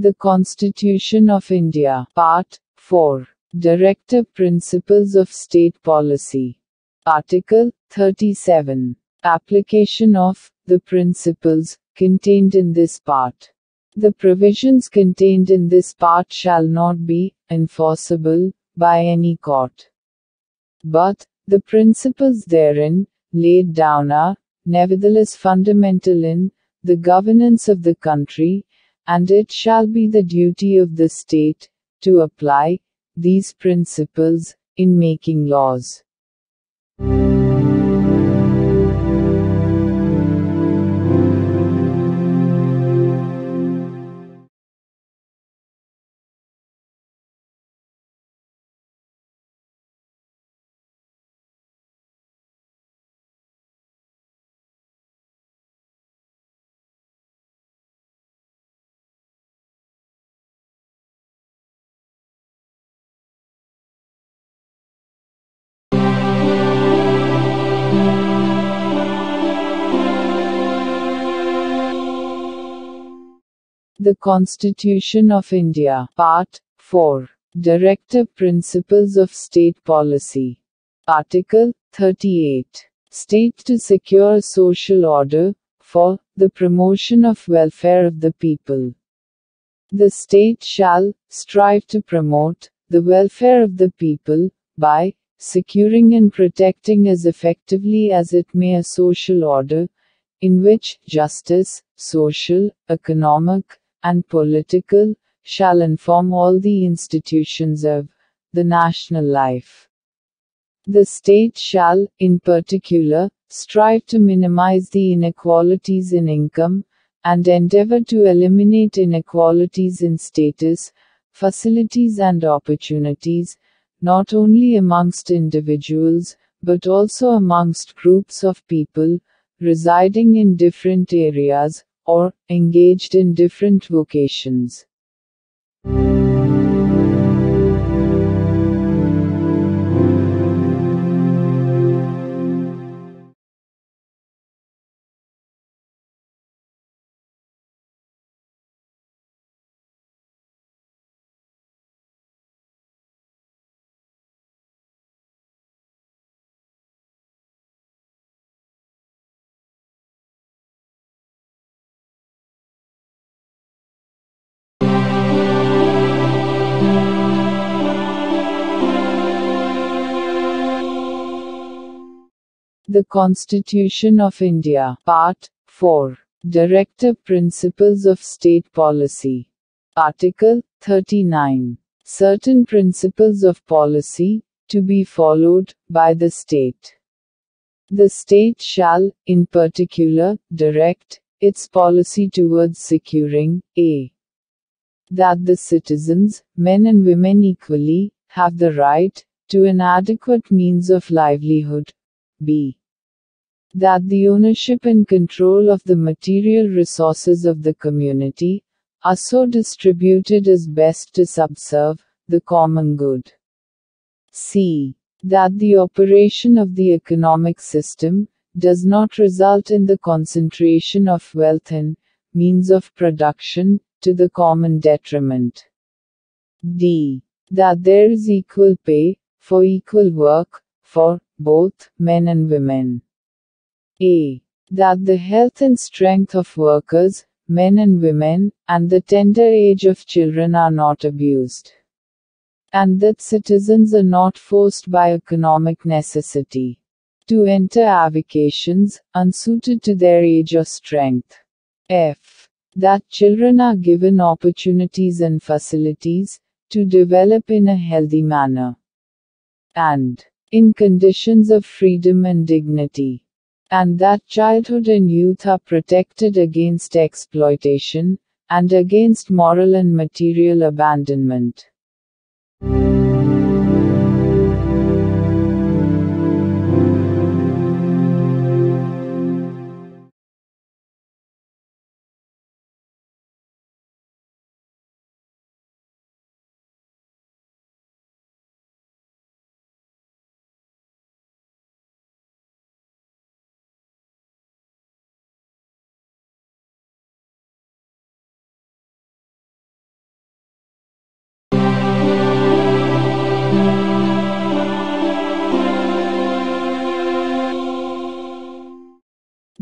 The Constitution of India. Part 4. Directive Principles of State Policy. Article 37. Application of the principles contained in this part. The provisions contained in this part shall not be enforceable by any court. But the principles therein laid down are, nevertheless, fundamental in the governance of the country, and it shall be the duty of the state to apply these principles in making laws. The Constitution of India. Part 4. Directive Principles of State Policy. Article 38. State to secure social order, for the promotion of welfare of the people. The state shall strive to promote the welfare of the people, by securing and protecting as effectively as it may a social order, in which justice, social, economic, and political, shall inform all the institutions of the national life. The state shall, in particular, strive to minimize the inequalities in income, and endeavor to eliminate inequalities in status, facilities and opportunities, not only amongst individuals, but also amongst groups of people, residing in different areas, or engaged in different vocations. The Constitution of India. Part 4. Directive Principles of State Policy. Article 39. Certain principles of policy, to be followed by the state. The state shall, in particular, direct its policy towards securing a. That the citizens, men and women equally, have the right to an adequate means of livelihood. b. That the ownership and control of the material resources of the community are so distributed as best to subserve the common good. c. That the operation of the economic system does not result in the concentration of wealth and means of production to the common detriment. d. That there is equal pay for equal work for both men and women. a. That the health and strength of workers, men and women, and the tender age of children are not abused. And that citizens are not forced by economic necessity to enter avocations unsuited to their age or strength. f. That children are given opportunities and facilities to develop in a healthy manner and in conditions of freedom and dignity. And that childhood and youth are protected against exploitation, and against moral and material abandonment.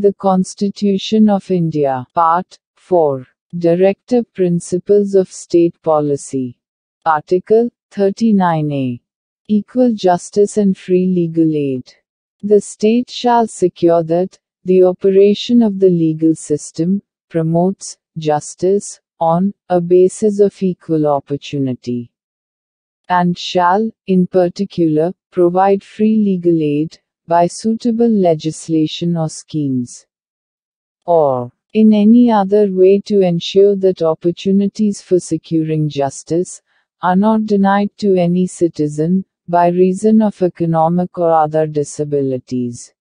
the Constitution of India. Part 4. Directive Principles of State Policy. Article 39A. Equal justice and free legal aid. The state shall secure that the operation of the legal system promotes justice on a basis of equal opportunity, and shall, in particular, provide free legal aid by suitable legislation or schemes, or in any other way to ensure that opportunities for securing justice are not denied to any citizen by reason of economic or other disabilities.